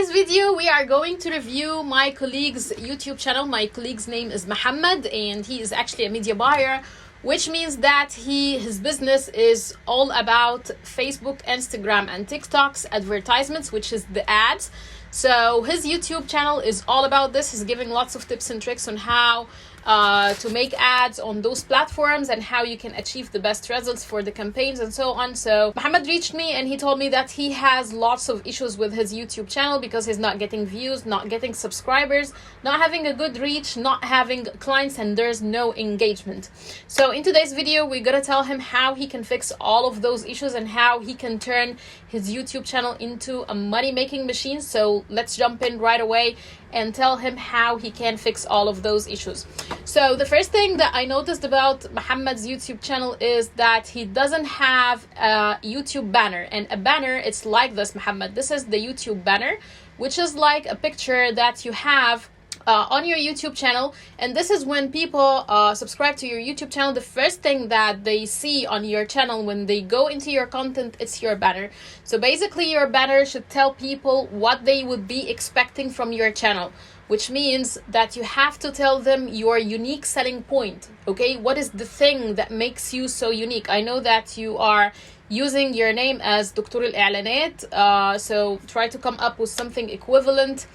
today's video, we are going to review my colleague's YouTube channel. My colleague's name is Muhammad, and he is actually a media buyer, which means that his business is all about Facebook, Instagram, and TikTok's advertisements, which is the ads. So his YouTube channel is all about this. He's giving lots of tips and tricks on how to make ads on those platforms and how you can achieve the best results for the campaigns and so on. So Muhammad reached me and he told me that he has lots of issues with his YouTube channel because he's not getting views, not getting subscribers, not having a good reach, not having clients, and there's no engagement. So in today's video, we're gonna tell him how he can fix all of those issues and how he can turn his YouTube channel into a money-making machine. So let's jump in right away and tell him how he can fix all of those issues. So the first thing that I noticed about Muhammad's YouTube channel is that he doesn't have a YouTube banner. And a banner, it's like this, Muhammad. This is the YouTube banner, which is like a picture that you have on your YouTube channel. And this is when people subscribe to your YouTube channel, the first thing that they see on your channel when they go into your content, it's your banner. So basically your banner should tell people what they would be expecting from your channel, which means that you have to tell them your unique selling point. Okay, what is the thing that makes you so unique? I know that you are using your name as Dr. Al-I'lanat, so try to come up with something equivalent,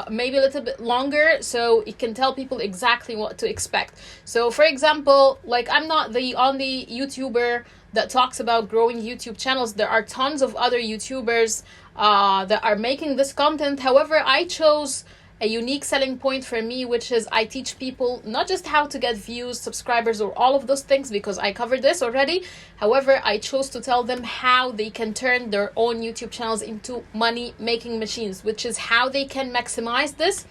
maybe a little bit longer, so it can tell people exactly what to expect. So for example, like, I'm not the only YouTuber that talks about growing YouTube channels. There are tons of other YouTubers that are making this content. However, I chose a unique selling point for me, which is I teach people not just how to get views, subscribers, or all of those things, because I covered this already. However, I chose to tell them how they can turn their own YouTube channels into money-making machines, which is how they can maximize this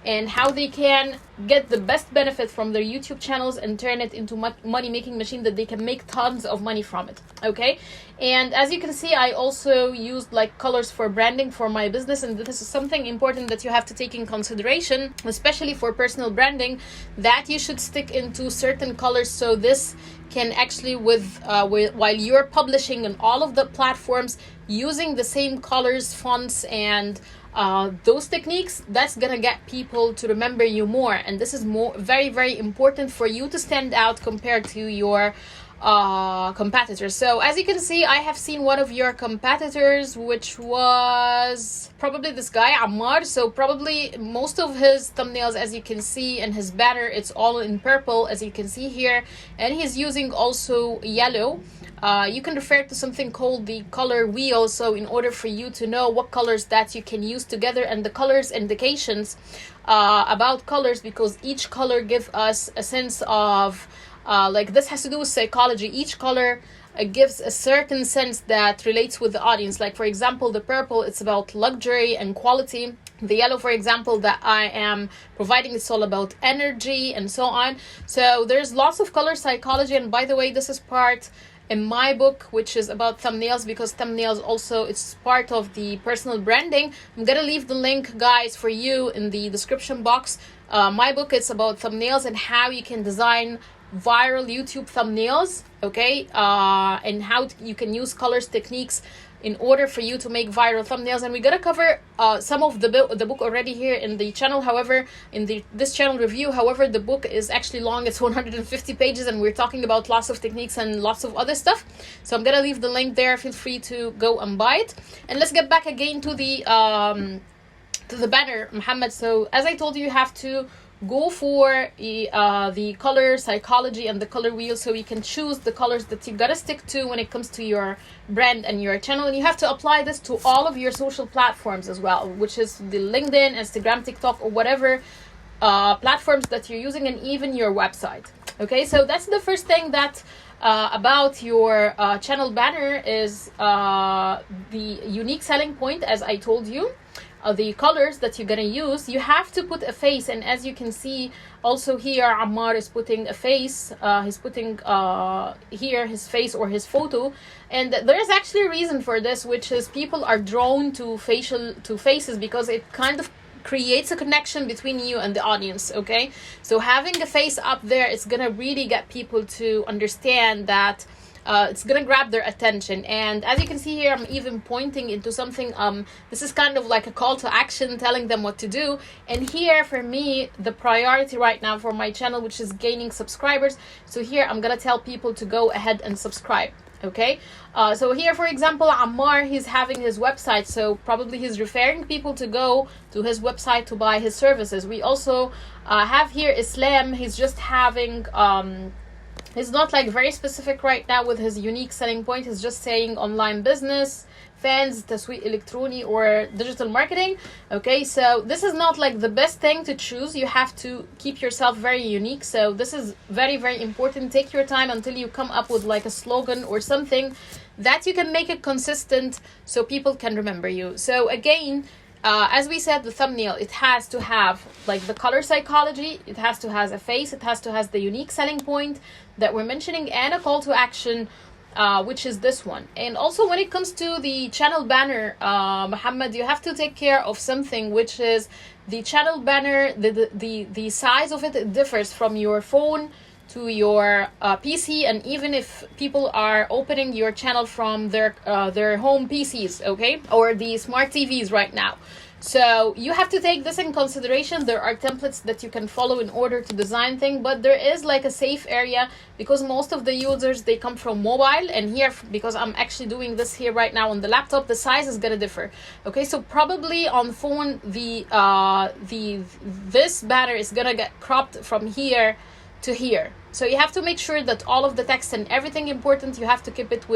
and how they can get the best benefit from their YouTube channels and turn it into money-making machine that they can make tons of money from it. Okay, and as you can see, I also used like colors for branding for my business, and this is something important that you have to take in consideration, especially for personal branding, that you should stick into certain colors. So this can actually, while you're publishing on all of the platforms using the same colors, fonts, and those techniques, that's gonna get people to remember you more. And this is very, very important for you to stand out compared to your competitors. So as you can see, I have seen one of your competitors, which was probably this guy Ammar. So probably most of his thumbnails, as you can see, and his banner, it's all in purple, as you can see here, and he's using also yellow. You can refer to something called the color wheel, so in order for you to know what colors that you can use together, and the colors indications about colors, because each color gives us a sense of like, this has to do with psychology. Each color gives a certain sense that relates with the audience. Like for example, the purple, it's about luxury and quality. The yellow, for example, that I am providing, it's all about energy and so on. So there's lots of color psychology. And by the way, this is part in my book, which is about thumbnails, because thumbnails also, it's part of the personal branding. I'm gonna leave the link, guys, for you in the description box. My book is about thumbnails and how you can design viral YouTube thumbnails, okay, and how you can use colors techniques in order for you to make viral thumbnails. And we're gonna cover some of the book already here in the channel. However, in this channel review, however, the book is actually long. It's 150 pages, and we're talking about lots of techniques and lots of other stuff. So I'm gonna leave the link there. Feel free to go and buy it. And let's get back again to the banner, Muhammad. So as I told you, you have to go for the color psychology and the color wheel, so you can choose the colors that you gotta stick to when it comes to your brand and your channel. And you have to apply this to all of your social platforms as well, which is the LinkedIn, Instagram, TikTok, or whatever platforms that you're using, and even your website. Okay, so that's the first thing that about your channel banner is the unique selling point, as I told you. The colors that you're gonna use, you have to put a face. And as you can see also here, Ammar is putting a face. He's putting here his face or his photo, and there's actually a reason for this, which is people are drawn to faces because it kind of creates a connection between you and the audience. Okay, so having a face up there, it's gonna really get people to understand that it's gonna grab their attention. And as you can see here, I'm even pointing into something. This is kind of like a call to action, telling them what to do. And here for me, the priority right now for my channel, which is gaining subscribers, so here I'm gonna tell people to go ahead and subscribe. Okay, so here for example, Ammar, he's having his website, so probably he's referring people to go to his website to buy his services. We also have here Islam. He's just having he's not like very specific right now with his unique selling point. He's just saying online business, fans, tasweeq electroni, or digital marketing. Okay, so this is not like the best thing to choose. You have to keep yourself very unique. So this is very, very important. Take your time until you come up with like a slogan or something that you can make it consistent so people can remember you. So again, as we said, the thumbnail, it has to have like the color psychology, it has to have a face, it has to have the unique selling point that we're mentioning, and a call to action, which is this one. And also when it comes to the channel banner, Muhammad, you have to take care of something, which is the channel banner. The size of it differs from your phone to your PC, and even if people are opening your channel from their home PCs, okay, or the smart TVs right now. So you have to take this in consideration. There are templates that you can follow in order to design things, but there is like a safe area because most of the users, they come from mobile, and here, because I'm actually doing this here right now on the laptop, the size is gonna differ. Okay, so probably on phone, this banner is gonna get cropped from here to here. So you have to make sure that all of the text and everything important, you have to keep it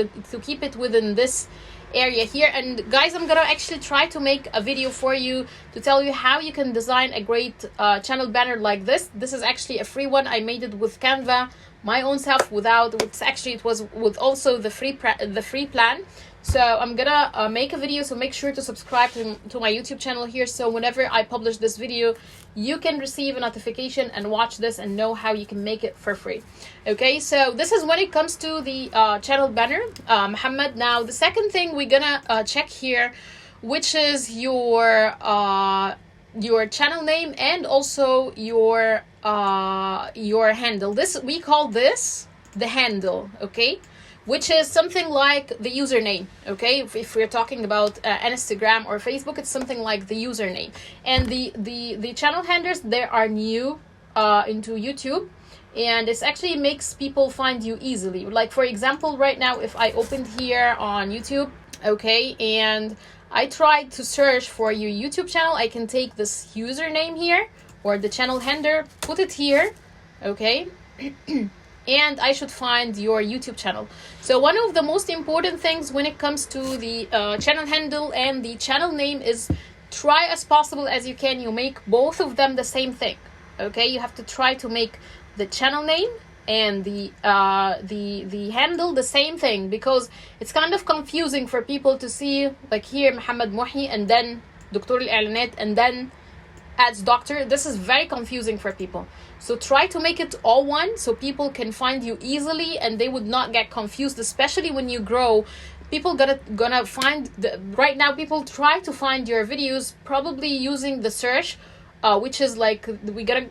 within this area here. And guys, I'm gonna actually try to make a video for you to tell you how you can design a great channel banner like this. This is actually a free one. I made it with Canva my own self, it was with also the free plan. So I'm gonna make a video, so make sure to subscribe to my YouTube channel here, so whenever I publish this video, you can receive a notification and watch this and know how you can make it for free. Okay, so this is when it comes to the channel banner, Muhammad. Now the second thing we're gonna check here, which is your channel name and also your handle. This, we call this the handle, okay, which is something like the username. Okay, if we're talking about Instagram or Facebook, it's something like the username. And the channel handlers, they are new into YouTube, and it actually makes people find you easily. Like for example, right now, if I opened here on YouTube, okay, and I tried to search for your YouTube channel, I can take this username here or the channel handler, put it here, okay, and I should find your YouTube channel. So one of the most important things when it comes to the channel handle and the channel name is try as possible as you can, you make both of them the same thing. Okay, you have to try to make the channel name and the handle the same thing, because it's kind of confusing for people to see like here Muhammad Muhi and then Dr. Al-I'lanat and then Ads Doctor. This is very confusing for people. So try to make it all one so people can find you easily and they would not get confused, especially when you grow. People gonna find right now, people try to find your videos probably using the search, which is like, we gotta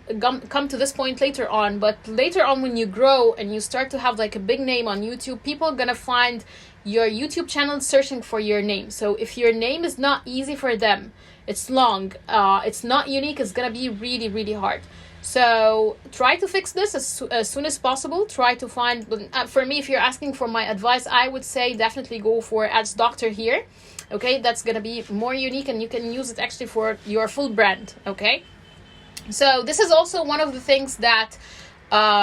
come to this point later on, but later on when you grow and you start to have like a big name on YouTube, people are gonna find your YouTube channel searching for your name. So if your name is not easy for them, it's long, it's not unique, it's gonna be really, really hard. So try to fix this as soon as possible. Try to find, for me, if you're asking for my advice, I would say definitely go for Ads Doctor here. Okay, that's gonna be more unique and you can use it actually for your full brand. Okay, so this is also one of the things that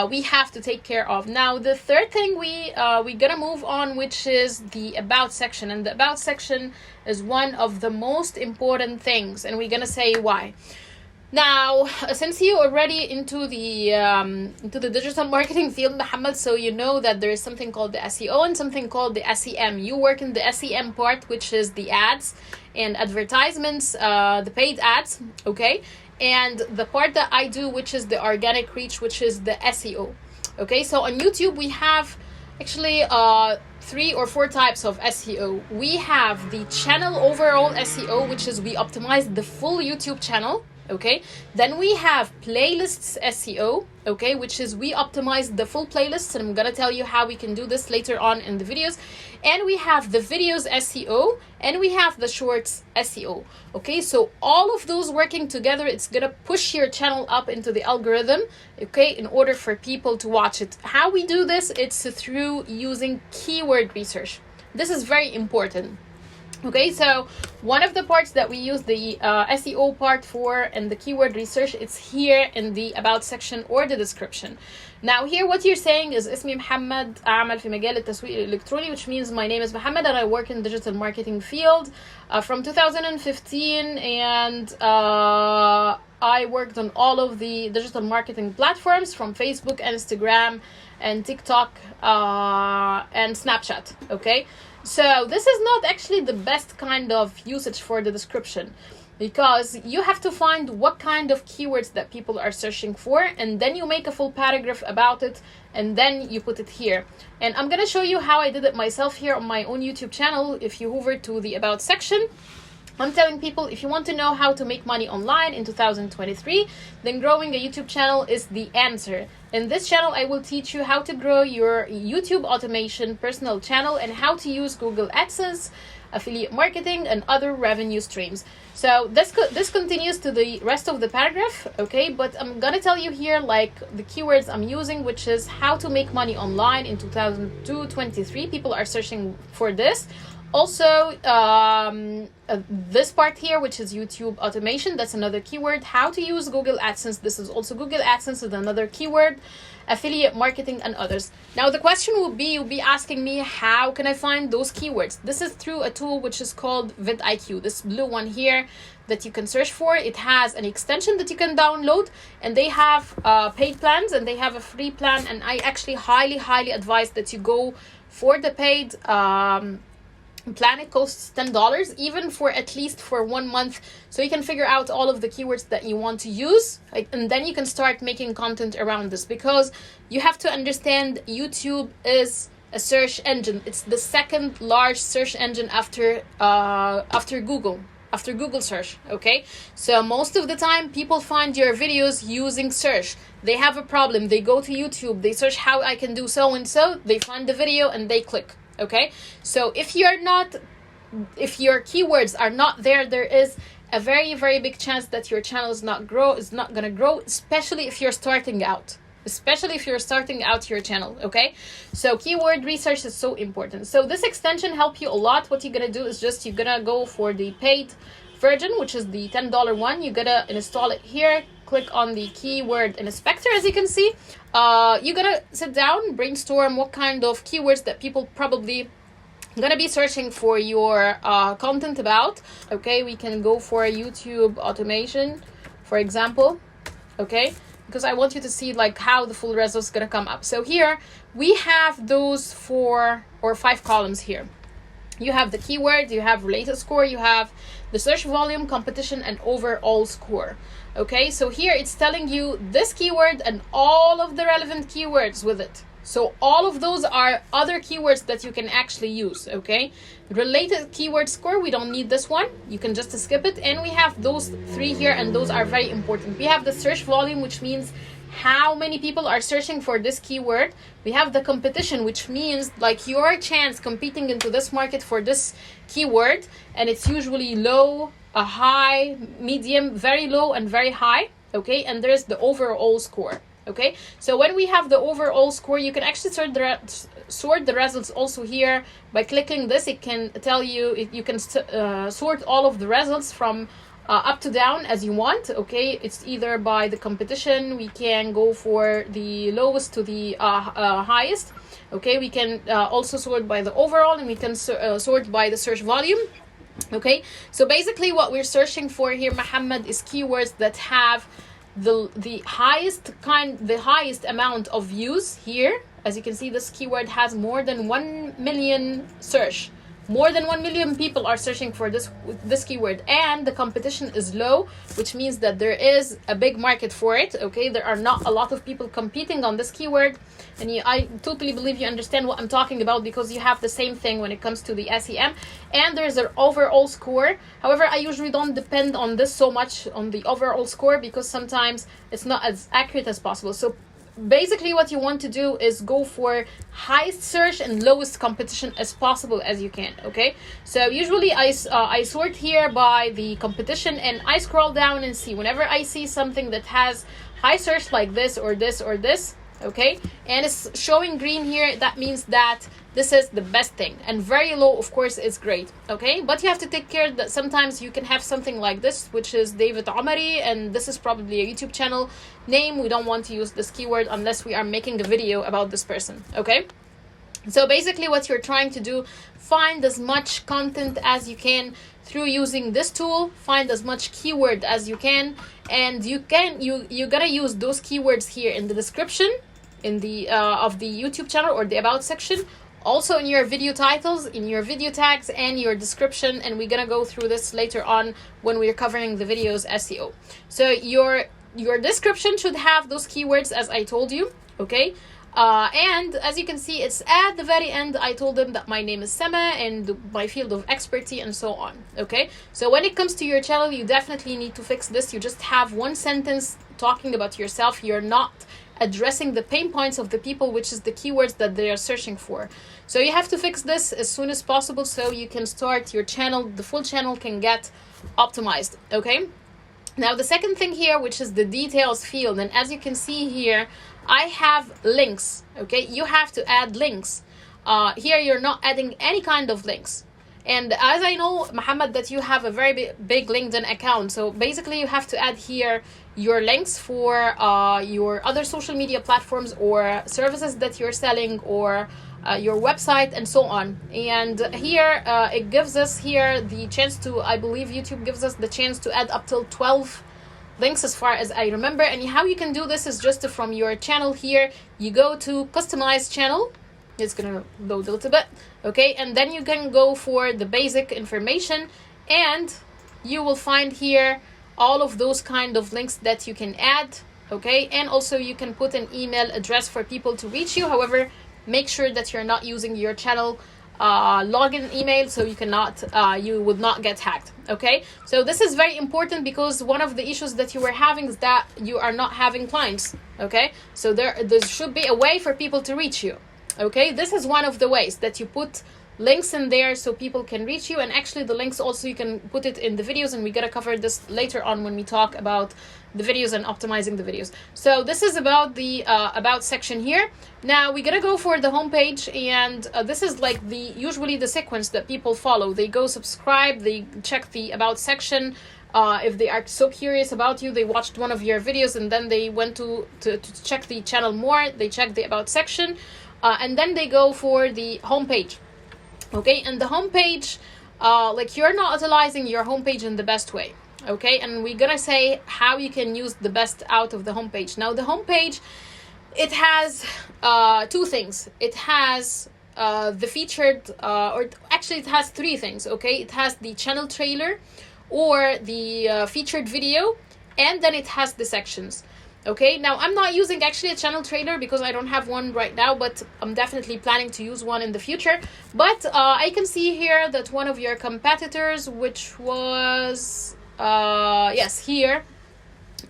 we have to take care of. Now the third thing we're gonna move on, which is the about section, and the about section is one of the most important things, and we're gonna say why. Now, since you're already into the digital marketing field, Muhammad, so you know that there is something called the SEO and something called the SEM. You work in the SEM part, which is the ads and advertisements, the paid ads, okay? And the part that I do, which is the organic reach, which is the SEO. Okay, so on YouTube, we have actually 3 or 4 types of SEO. We have the channel overall SEO, which is we optimize the full YouTube channel. okay? Then we have playlists SEO, okay, which is we optimize the full playlists, and I'm gonna tell you how we can do this later on in the videos. And we have the videos SEO, and we have the shorts SEO, okay? So all of those working together, it's gonna push your channel up into the algorithm, okay, in order for people to watch it. How we do this, it's through using keyword research. This is very important. Okay, so one of the parts that we use the SEO part for and the keyword research, it's here in the about section or the description. Now here what you're saying is اسمي محمد أعمل في مجال التسويق الإلكتروني, which means my name is Mohammed and I work in digital marketing field from 2015, and I worked on all of the digital marketing platforms from Facebook, Instagram, and TikTok, and Snapchat, okay? So this is not actually the best kind of usage for the description, because you have to find what kind of keywords that people are searching for, and then you make a full paragraph about it, and then you put it here. And I'm gonna show you how I did it myself here on my own YouTube channel. If you hover to the About section, I'm telling people, if you want to know how to make money online in 2023, then growing a YouTube channel is the answer. In this channel, I will teach you how to grow your YouTube automation personal channel and how to use Google AdSense, affiliate marketing, and other revenue streams. So this continues to the rest of the paragraph, okay? But I'm gonna tell you here like the keywords I'm using, which is how to make money online in 2023. People are searching for this. Also, this part here, which is YouTube automation, that's another keyword. How to use Google AdSense, this is also Google AdSense is another keyword. Affiliate marketing and others. Now the question will be, you'll be asking me, how can I find those keywords? This is through a tool which is called vidIQ, this blue one here that you can search for. It has an extension that you can download, and they have paid plans and they have a free plan, and I actually highly advise that you go for the paid plan. It costs $10, even for at least for 1 month, so you can figure out all of the keywords that you want to use, and then you can start making content around this, because you have to understand YouTube is a search engine. It's the second large search engine after Google search, okay? So most of the time people find your videos using search. They have a problem, they go to YouTube, they search how I can do so and so, they find the video and they click. Okay, so if your keywords are not there, there is a very big chance that your channel is not gonna grow, especially if you're starting out. Your channel, okay? So keyword research is so important. So this extension helps you a lot. What you're gonna do is just you're gonna go for the paid version, which is the $10 one. You gotta install it here. Click on the keyword inspector, as you can see. You're gonna sit down, brainstorm what kind of keywords that people probably gonna be searching for your content about. Okay, we can go for YouTube automation, for example. Okay, because I want you to see like how the full results gonna come up. So here we have those 4 or 5 columns here. You have the keyword, you have related score, you have the search volume, competition, and overall score. Okay, so here it's telling you this keyword and all of the relevant keywords with it. So all of those are other keywords that you can actually use, okay? Related keyword score, we don't need this one. You can just skip it. And we have those 3 here, and those are very important. We have the search volume, which means how many people are searching for this keyword. We have the competition, which means like your chance competing into this market for this keyword, and it's usually low, a high, medium, very low, and very high, okay? And there's the overall score, okay? So when we have the overall score, you can actually sort the results also here by clicking this. It can tell you, you can sort all of the results from up to down as you want, okay? It's either by the competition, we can go for the lowest to the highest, okay? We can also sort by the overall, and we can sort by the search volume, okay? So basically what we're searching for here, Mohammed, is keywords that have the highest amount of views here. As you can see, this keyword has more than 1 million search, more than 1 million people are searching for this keyword, and the competition is low, which means that there is a big market for it. Okay, there are not a lot of people competing on this keyword, and I totally believe you understand what I'm talking about, because you have the same thing when it comes to the SEM, and there's an overall score. However, I usually don't depend on this so much, on the overall score, because sometimes it's not as accurate as possible. So basically what you want to do is go for highest search and lowest competition as possible as you can. Okay, so usually I sort here by the competition, and I scroll down and see whenever I see something that has high search like this or this or this, okay, and it's showing green here, that means that this is the best thing. And very low, of course, is great. Okay, but you have to take care that sometimes you can have something like this, which is David Omari, and this is probably a YouTube channel name. We don't want to use this keyword unless we are making a video about this person. Okay, so basically what you're trying to do, find as much content as you can through using this tool, find as much keyword as you can, and you gotta use those keywords here in the description in the of the YouTube channel or the about section, also in your video titles, in your video tags, and your description. And we're gonna go through this later on when we're covering the videos SEO. So your description should have those keywords as I told you. Okay, and as you can see, it's at the very end. I told them that my name is Sama and my field of expertise and so on. Okay, so when it comes to your channel, you definitely need to fix this. You just have one sentence talking about yourself. You're not addressing the pain points of the people, which is the keywords that they are searching for. So you have to fix this as soon as possible so you can start your channel, the full channel can get optimized. Okay, now the second thing here, which is the details field, and as you can see here, I have links. Okay, you have to add links. Here you're not adding any kind of links. And as I know, Muhammad, that you have a very big LinkedIn account. So basically you have to add here your links for your other social media platforms or services that you're selling, or your website and so on. And here it gives us here the chance to, I believe YouTube gives us the chance to add up till 12 links as far as I remember. And how you can do this is just from your channel here, you go to customize channel. It's gonna load a little bit. Okay, and then you can go for the basic information, and you will find here all of those kind of links that you can add. Okay, and also you can put an email address for people to reach you. However, make sure that you're not using your channel login email, so you cannot you would not get hacked. Okay, so this is very important, because one of the issues that you were having is that you are not having clients. Okay, so there should be a way for people to reach you. Okay, this is one of the ways that you put links in there so people can reach you. And actually the links also you can put it in the videos, and we gotta cover this later on when we talk about the videos and optimizing the videos. So this is about the about section here. Now we're gonna go for the homepage, and this is like usually the sequence that people follow. They go subscribe, they check the about section. If they are so curious about you, they watched one of your videos and then they went to check the channel more, they check the about section. And then they go for the homepage. Okay, and the homepage, like you're not utilizing your homepage in the best way. Okay, and we're gonna say how you can use the best out of the homepage. Now the homepage, it has two things. It has the featured, or actually it has three things. Okay, it has the channel trailer or the featured video, and then it has the sections. Okay, now I'm not using actually a channel trailer because I don't have one right now, but I'm definitely planning to use one in the future. But I can see here that one of your competitors, which was yes, here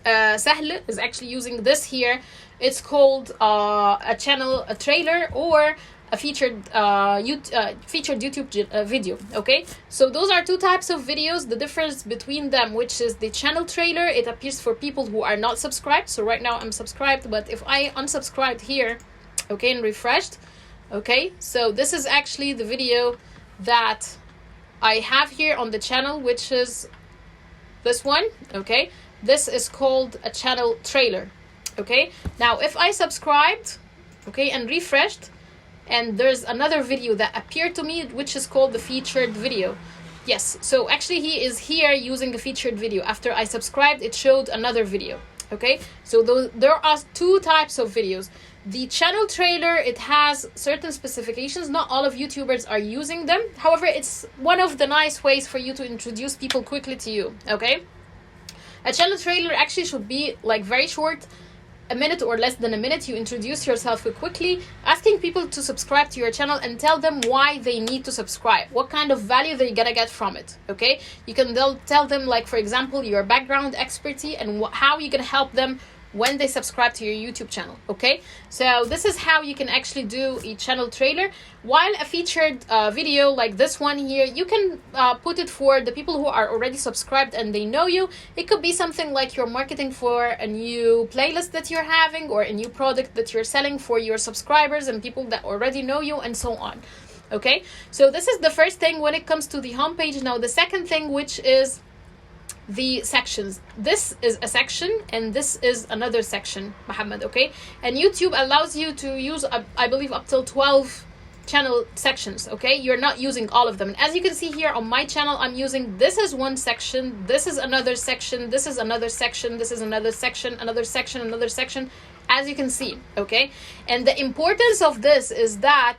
Sahl, is actually using this here. It's called a trailer, or a featured YouTube video. Okay, so those are two types of videos. The difference between them, which is the channel trailer, it appears for people who are not subscribed. So right now I'm subscribed, but if I unsubscribed here, okay, and refreshed, okay, so this is actually the video that I have here on the channel, which is this one. Okay, this is called a channel trailer. Okay, now if I subscribed, okay, and refreshed, and there's another video that appeared to me, which is called the featured video. Yes, so actually he is here using a featured video. After I subscribed, it showed another video. Okay, so there are two types of videos. The channel trailer, it has certain specifications. Not all of YouTubers are using them. However, it's one of the nice ways for you to introduce people quickly to you. Okay, a channel trailer actually should be like very short, a minute or less than a minute. You introduce yourself quickly, asking people to subscribe to your channel and tell them why they need to subscribe, what kind of value they're gonna get from it. Okay, you can tell them, like, for example, your background expertise and how you can help them when they subscribe to your YouTube channel. Okay, so this is how you can actually do a channel trailer. While a featured video like this one here, you can put it for the people who are already subscribed and they know you. It could be something like you're marketing for a new playlist that you're having, or a new product that you're selling for your subscribers and people that already know you, and so on. Okay, so this is the first thing when it comes to the homepage. Now the second thing, which is the sections. This is a section and this is another section, Muhammad. Okay, and YouTube allows you to use I believe up till 12 channel sections. Okay, you're not using all of them, and as you can see here on my channel, I'm using, this is one section, this is another section, this is another section, this is another section, another section, another section, as you can see. Okay, and the importance of this is that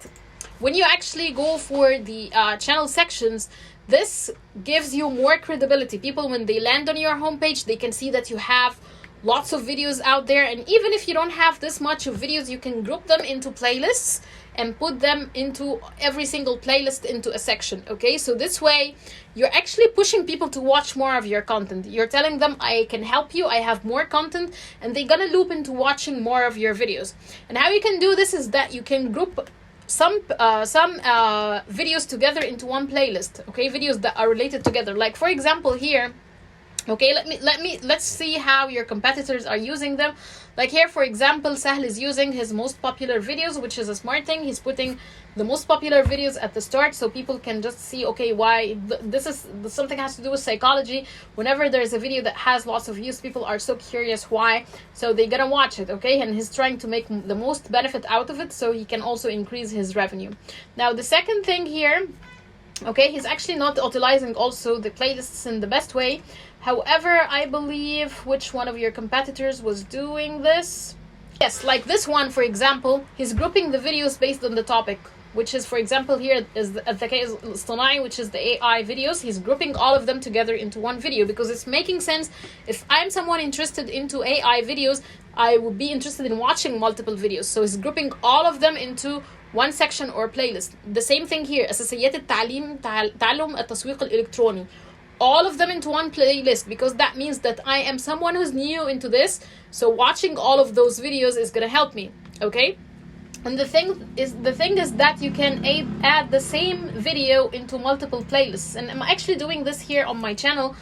when you actually go for the channel sections, this gives you more credibility. People, when they land on your homepage, they can see that you have lots of videos out there. And even if you don't have this much of videos, you can group them into playlists and put them into every single playlist into a section. Okay, so this way you're actually pushing people to watch more of your content. You're telling them, I can help you, I have more content, and they're gonna loop into watching more of your videos. And how you can do this is that you can group some videos together into one playlist. Okay, videos that are related together. Like, for example, here, okay, let's see how your competitors are using them. Like here, for example, Sahl is using his most popular videos, which is a smart thing. He's putting the most popular videos at the start so people can just see, okay, why this is something has to do with psychology. Whenever there's a video that has lots of views, people are so curious why, so they're gonna watch it. Okay, and he's trying to make the most benefit out of it so he can also increase his revenue. Now the second thing here, okay, he's actually not utilizing also the playlists in the best way. However, I believe, which one of your competitors was doing this? Yes, like this one, for example, he's grouping the videos based on the topic, which is, for example, here is the الذكاء الاصطناعي, which is the AI videos. He's grouping all of them together into one video because it's making sense. If I'm someone interested into AI videos, I would be interested in watching multiple videos. So he's grouping all of them into one section or playlist. The same thing here, أساسيات التعليم تعلم التسويق الإلكتروني. All of them into one playlist, because that means that I am someone who's new into this, so watching all of those videos is gonna help me. Okay, and the thing is that you can add the same video into multiple playlists, and I'm actually doing this here on my channel.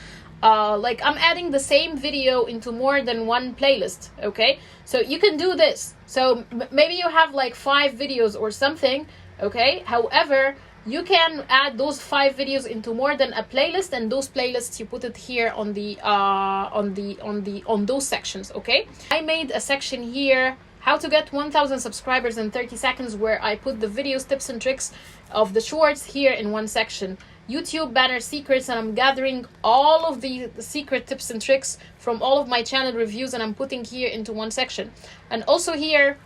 Like, I'm adding the same video into more than one playlist. Okay, so you can do this. So maybe you have like 5 videos or something. Okay, however, you can add those 5 videos into more than a playlist, and those playlists you put it here on those sections. Okay, I made a section here, how to get 1,000 subscribers in 30 seconds, where I put the videos, tips and tricks of the shorts here in one section. YouTube banner secrets, and I'm gathering all of the secret tips and tricks from all of my channel reviews, and I'm putting here into one section. And also here,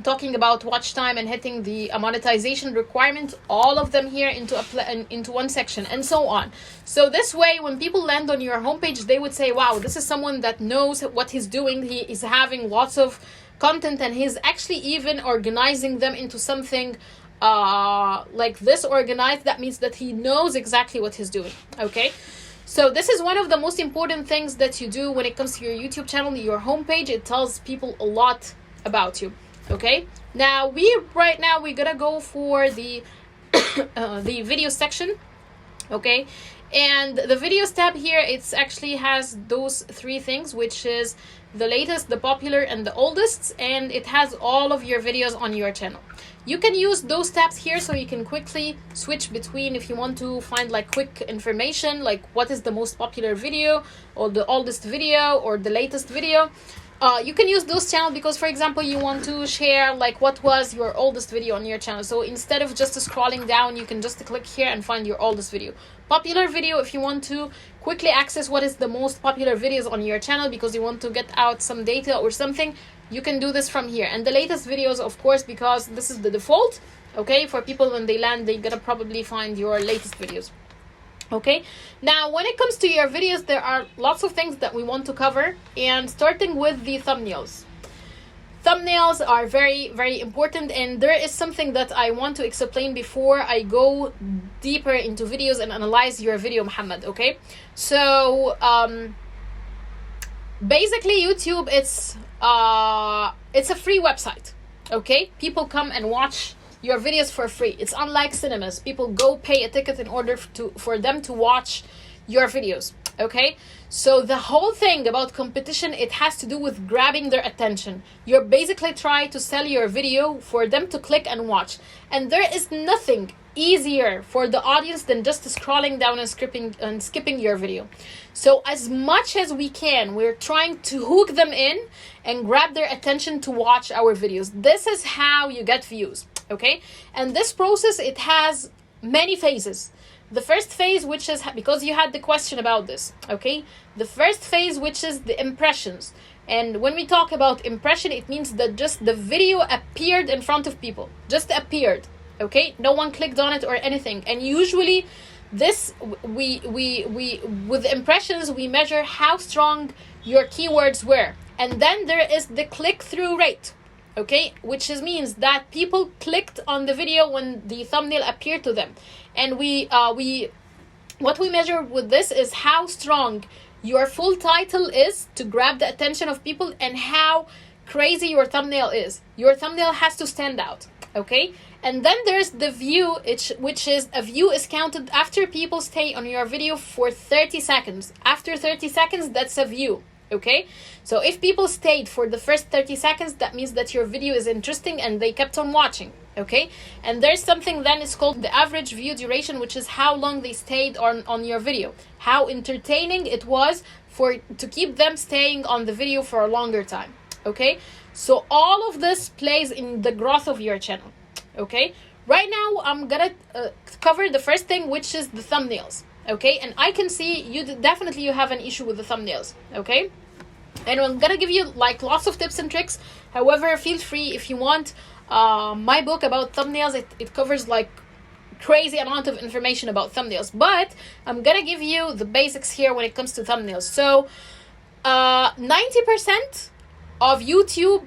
talking about watch time and hitting the monetization requirement, all of them here into one section, and so on. So this way, when people land on your homepage, they would say, wow, this is someone that knows what he's doing. He is having lots of content, and he's actually even organizing them into something like this organized. That means that he knows exactly what he's doing. Okay, so this is one of the most important things that you do when it comes to your YouTube channel. Your homepage, it tells people a lot about you. Okay, now we're gonna go for the the video section. Okay, and the videos tab here, it's actually has those 3 things, which is the latest, the popular, and the oldest, and it has all of your videos on your channel. You can use those tabs here so you can quickly switch between, if you want to find like quick information, like what is the most popular video, or the oldest video, or the latest video. You can use those channels because, for example, you want to share like what was your oldest video on your channel. So instead of just scrolling down, you can just click here and find your oldest video. Popular video, if you want to quickly access what is the most popular videos on your channel because you want to get out some data or something, you can do this from here. And the latest videos, of course, because this is the default, okay? For people when they land, they're gonna probably find your latest videos. Okay, now when it comes to your videos, there are lots of things that we want to cover, and starting with the thumbnails. Thumbnails are very, very important, and there is something that I want to explain before I go deeper into videos and analyze your video, Muhammad, okay? So, basically YouTube, it's a free website, okay? People come and watch your videos for free. It's unlike cinemas. People go pay a ticket in order for them to watch your videos, okay? So the whole thing about competition, it has to do with grabbing their attention. You're basically trying to sell your video for them to click and watch. And there is nothing easier for the audience than just scrolling down and skipping your video. So as much as we can, we're trying to hook them in and grab their attention to watch our videos. This is how you get views, okay? And this process, it has many phases. The first phase, which is, because you had the question about this, okay? The first phase, which is the impressions. And when we talk about impression, it means that just the video appeared in front of people, just appeared, okay? No one clicked on it or anything. And usually this, we with impressions, we measure how strong your keywords were. And then there is the click-through rate, okay? Which means that people clicked on the video when the thumbnail appeared to them. And what we measure with this is how strong your full title is to grab the attention of people and how crazy your thumbnail is. Your thumbnail has to stand out, okay? And then there's the view, which is a view is counted after people stay on your video for 30 seconds. After 30 seconds, that's a view, okay? So if people stayed for the first 30 seconds, that means that your video is interesting and they kept on watching, okay? And there's something then, it's called the average view duration, which is how long they stayed on your video, how entertaining it was to keep them staying on the video for a longer time, okay? So all of this plays in the growth of your channel, okay? Right now, I'm gonna cover the first thing, which is the thumbnails, okay? And I can see you definitely have an issue with the thumbnails, okay? And I'm gonna give you like lots of tips and tricks. However, feel free if you want my book about thumbnails. It covers like crazy amount of information about thumbnails, but I'm gonna give you the basics here when it comes to thumbnails. So 90% of YouTube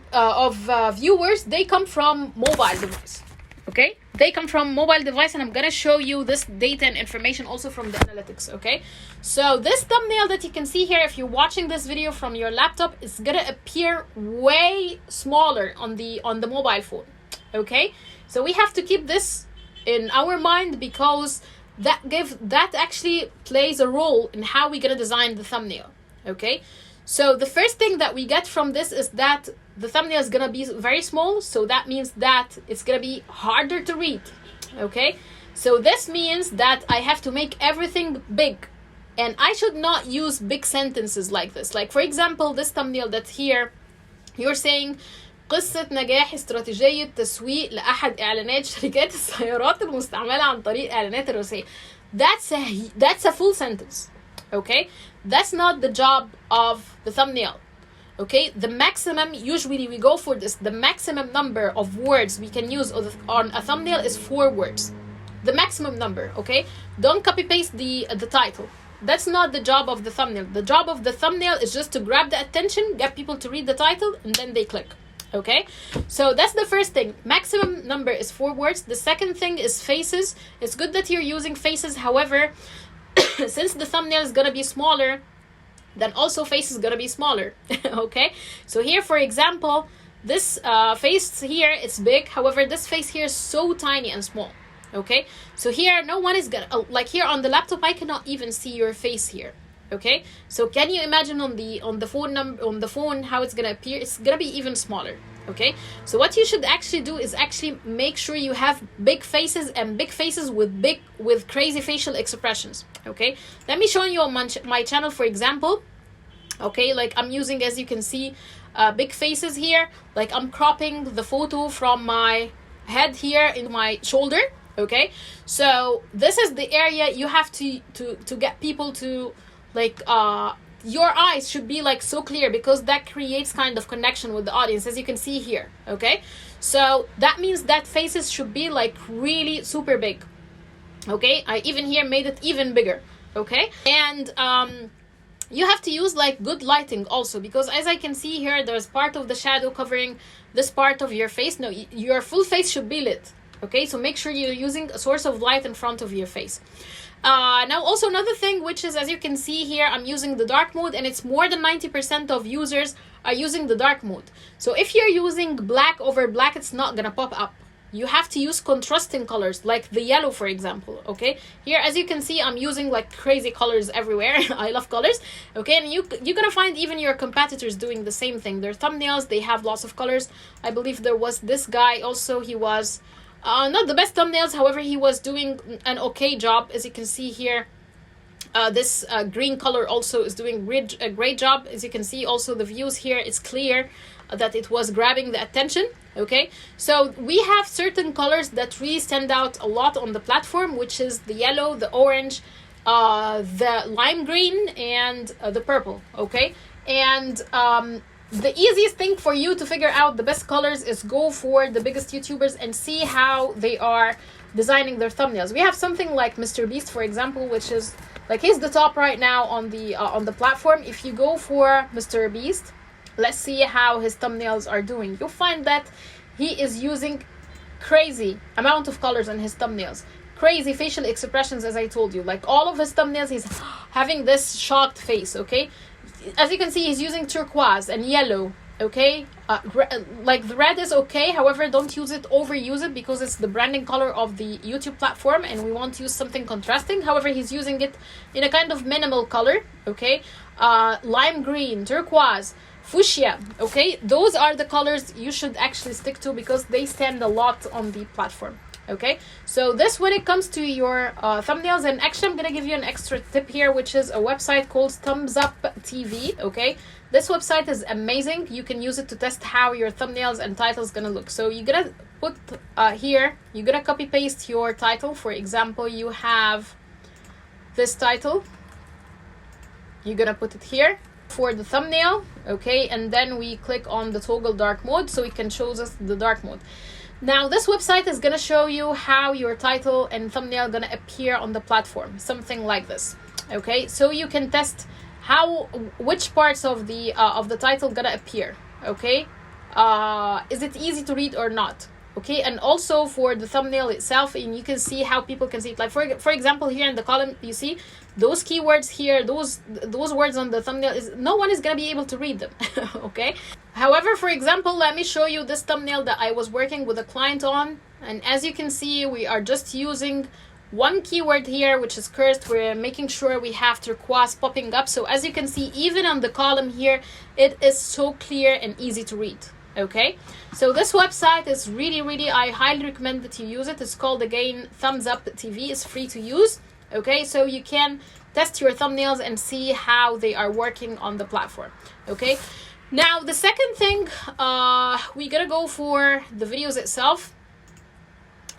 viewers, they come from mobile device, okay? They come from mobile device, and I'm gonna show you this data and information also from the analytics, okay? So this thumbnail that you can see here, if you're watching this video from your laptop, it's gonna appear way smaller on the mobile phone, okay? So we have to keep this in our mind because that actually plays a role in how we're gonna design the thumbnail, okay? So the first thing that we get from this is that the thumbnail is gonna be very small, so that means that it's gonna be harder to read, okay? So this means that I have to make everything big, and I should not use big sentences like this. Like for example, this thumbnail that here, you're saying قصة نجاح استراتيجية تسويق لأحد إعلانات شركات السيارات المستعملة عن طريق إعلانات الرسائل. That's a full sentence, okay? That's not the job of the thumbnail, okay? The maximum, usually we go for this, the maximum number of words we can use on a thumbnail is 4 words. The maximum number, okay? Don't copy paste the title. That's not the job of the thumbnail. The job of the thumbnail is just to grab the attention, get people to read the title, and then they click, okay? So that's the first thing. Maximum number is 4 words. The second thing is faces. It's good that you're using faces. However, since the thumbnail is gonna be smaller, then also face is gonna be smaller, okay? So here, for example, this face here, it's big. However, this face here is so tiny and small, okay? So here, no one is gonna, like here on the laptop, I cannot even see your face here, okay? So can you imagine on the phone how it's gonna appear? It's gonna be even smaller, okay? So what you should actually do is actually make sure you have big faces, and big faces with crazy facial expressions, okay? Let me show you on my channel, for example, okay? Like I'm using, as you can see, big faces here. Like I'm cropping the photo from my head here in my shoulder, okay? So this is the area you have to get people to like your eyes should be like so clear, because that creates kind of connection with the audience, as you can see here. Okay, so that means that faces should be like really super big. Okay, I even here made it even bigger. Okay, and you have to use like good lighting also, because as I can see here, there's part of the shadow covering this part of your face. No, your full face should be lit. Okay, so make sure you're using a source of light in front of your face. Now also another thing, which is, as you can see here, I'm using the dark mode, and it's more than 90% of users are using the dark mode. So if you're using black over black, it's not gonna pop up. You have to use contrasting colors, like the yellow, for example. Okay, here as you can see, I'm using like crazy colors everywhere. I love colors. Okay, and you're gonna find even your competitors doing the same thing. Their thumbnails, they have lots of colors. I believe there was this guy also, he was not the best thumbnails, however he was doing an okay job. As you can see here, this green color also is doing a great job. As you can see also, the views here, it's clear that it was grabbing the attention. Okay, so we have certain colors that really stand out a lot on the platform, which is the yellow, the orange, the lime green, and the purple. Okay, and the easiest thing for you to figure out the best colors is go for the biggest YouTubers and see how they are designing their thumbnails. We have something like Mr. Beast, for example, which is like, he's the top right now on the platform. If you go for Mr. Beast, let's see how his thumbnails are doing. You'll find that he is using crazy amount of colors in his thumbnails, crazy facial expressions, as I told you. Like all of his thumbnails, he's having this shocked face. Okay, as you can see, he's using turquoise and yellow. Okay, like the red is okay, however don't use it, overuse it, because it's the branding color of the YouTube platform and we want to use something contrasting. However, he's using it in a kind of minimal color. Okay, lime green, turquoise, fuchsia. Okay, those are the colors you should actually stick to, because they stand a lot on the platform. Okay, so this when it comes to your thumbnails. And actually I'm gonna give you an extra tip here, which is a website called Thumbs Up TV. Okay, this website is amazing. You can use it to test how your thumbnails and titles gonna look. So you're gonna put here, you're gonna copy paste your title. For example, you have this title, you're gonna put it here for the thumbnail. Okay, and then we click on the toggle dark mode, so it can show us the dark mode. Now this website is gonna show you how your title and thumbnail gonna appear on the platform, something like this. Okay, so you can test which parts of the title gonna appear. Okay, is it easy to read or not? Okay, and also for the thumbnail itself, and you can see how people can see it. Like for example, here in the column, you see those keywords here, those words on the thumbnail, no one is gonna be able to read them. Okay, however, for example, let me show you this thumbnail that I was working with a client on, and as you can see, we are just using one keyword here, which is cursed. We're making sure we have turquoise popping up. So as you can see, even on the column here, it is so clear and easy to read. Okay, so this website is really, I highly recommend that you use it. It's called, again, Thumbs Up TV. It's free to use. Okay, so you can test your thumbnails and see how they are working on the platform. Okay, now the second thing, we gotta go for the videos itself.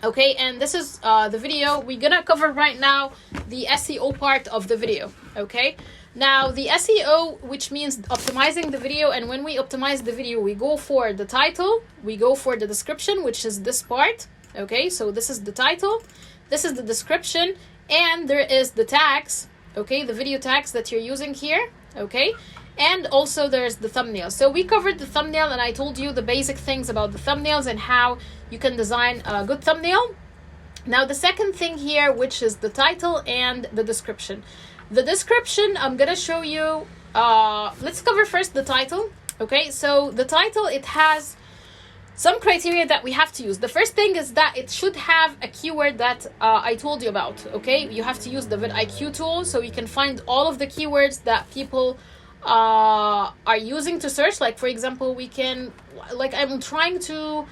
Okay, and this is the video we're gonna cover right now, the SEO part of the video. Okay, now the SEO, which means optimizing the video, and when we optimize the video, we go for the title, we go for the description, which is this part. Okay, so this is the title, this is the description, and there is the tags. Okay, the video tags that you're using here. Okay, and also there's the thumbnail. So we covered the thumbnail, and I told you the basic things about the thumbnails and how you can design a good thumbnail. Now the second thing here, which is the title and the description. The description, I'm gonna show you, let's cover first the title. Okay, so the title, it has some criteria that we have to use. The first thing is that it should have a keyword that I told you about. Okay, you have to use the vidIQ tool, so you can find all of the keywords that people are using to search. Like for example, we can, like I'm trying to,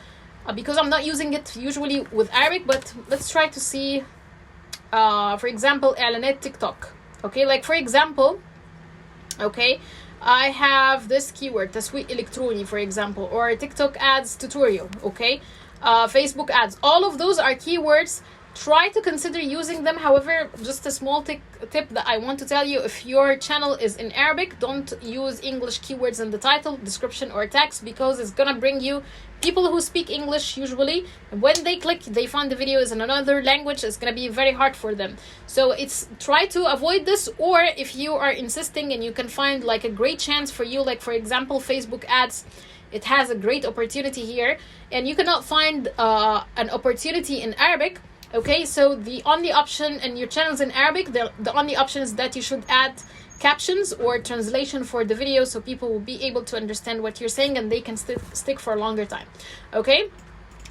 because I'm not using it usually with Arabic, but let's try to see, for example, إعلانات TikTok. Okay, like for example, okay, I have this keyword, تسويق إلكتروني, for example, or TikTok ads tutorial. Okay, Facebook ads. All of those are keywords try to consider using them. However, just a small tip that I want to tell you: if your channel is in Arabic, don't use English keywords in the title, description, or text, because it's gonna bring you people who speak English usually. When they click, they find the video is in another language, it's gonna be very hard for them. So try to avoid this. Or if you are insisting and you can find like a great chance for you, like for example Facebook ads, it has a great opportunity here, and you cannot find an opportunity in Arabic. Okay, so the only option, and your channel's in Arabic, the only option is that you should add captions or translation for the video, so people will be able to understand what you're saying and they can stick for a longer time. Okay,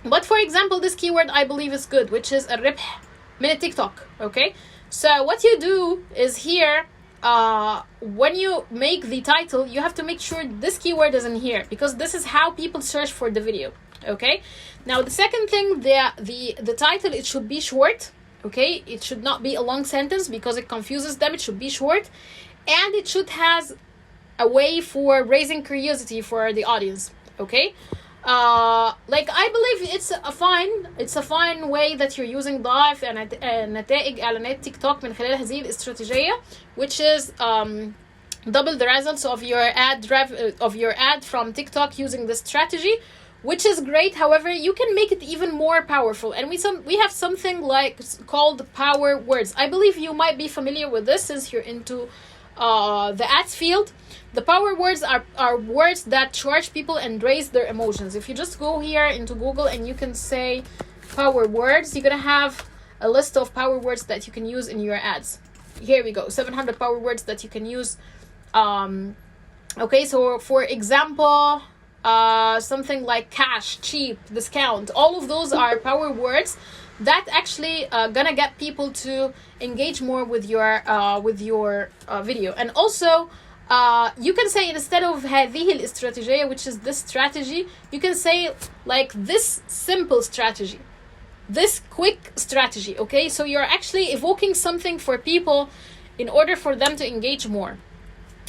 but for example, this keyword I believe is good, which is الربح من TikTok. Okay, so what you do is here, when you make the title, you have to make sure this keyword is in here, because this is how people search for the video. Okay, now the second thing, the title, it should be short. Okay, it should not be a long sentence because it confuses them. It should be short, and it should has a way for raising curiosity for the audience. Okay, like I believe it's a fine way that you're using ضعف نتائج اعلانات تيك توك من خلال هذه الاستراتيجية, which is double the results of your ad from TikTok using this strategy, which is great. However, you can make it even more powerful, and we have something like called power words. I believe you might be familiar with this since you're into the ads field. The power words are words that charge people and raise their emotions. If you just go here into Google and you can say power words, you're gonna have a list of power words that you can use in your ads. Here we go, 700 power words that you can use. Okay, so for example, something like cash, cheap, discount, all of those are power words that actually gonna get people to engage more with your video. And also you can say, instead of هذه الاستراتيجية, which is this strategy, you can say like this simple strategy, this quick strategy. Okay, so you're actually evoking something for people in order for them to engage more.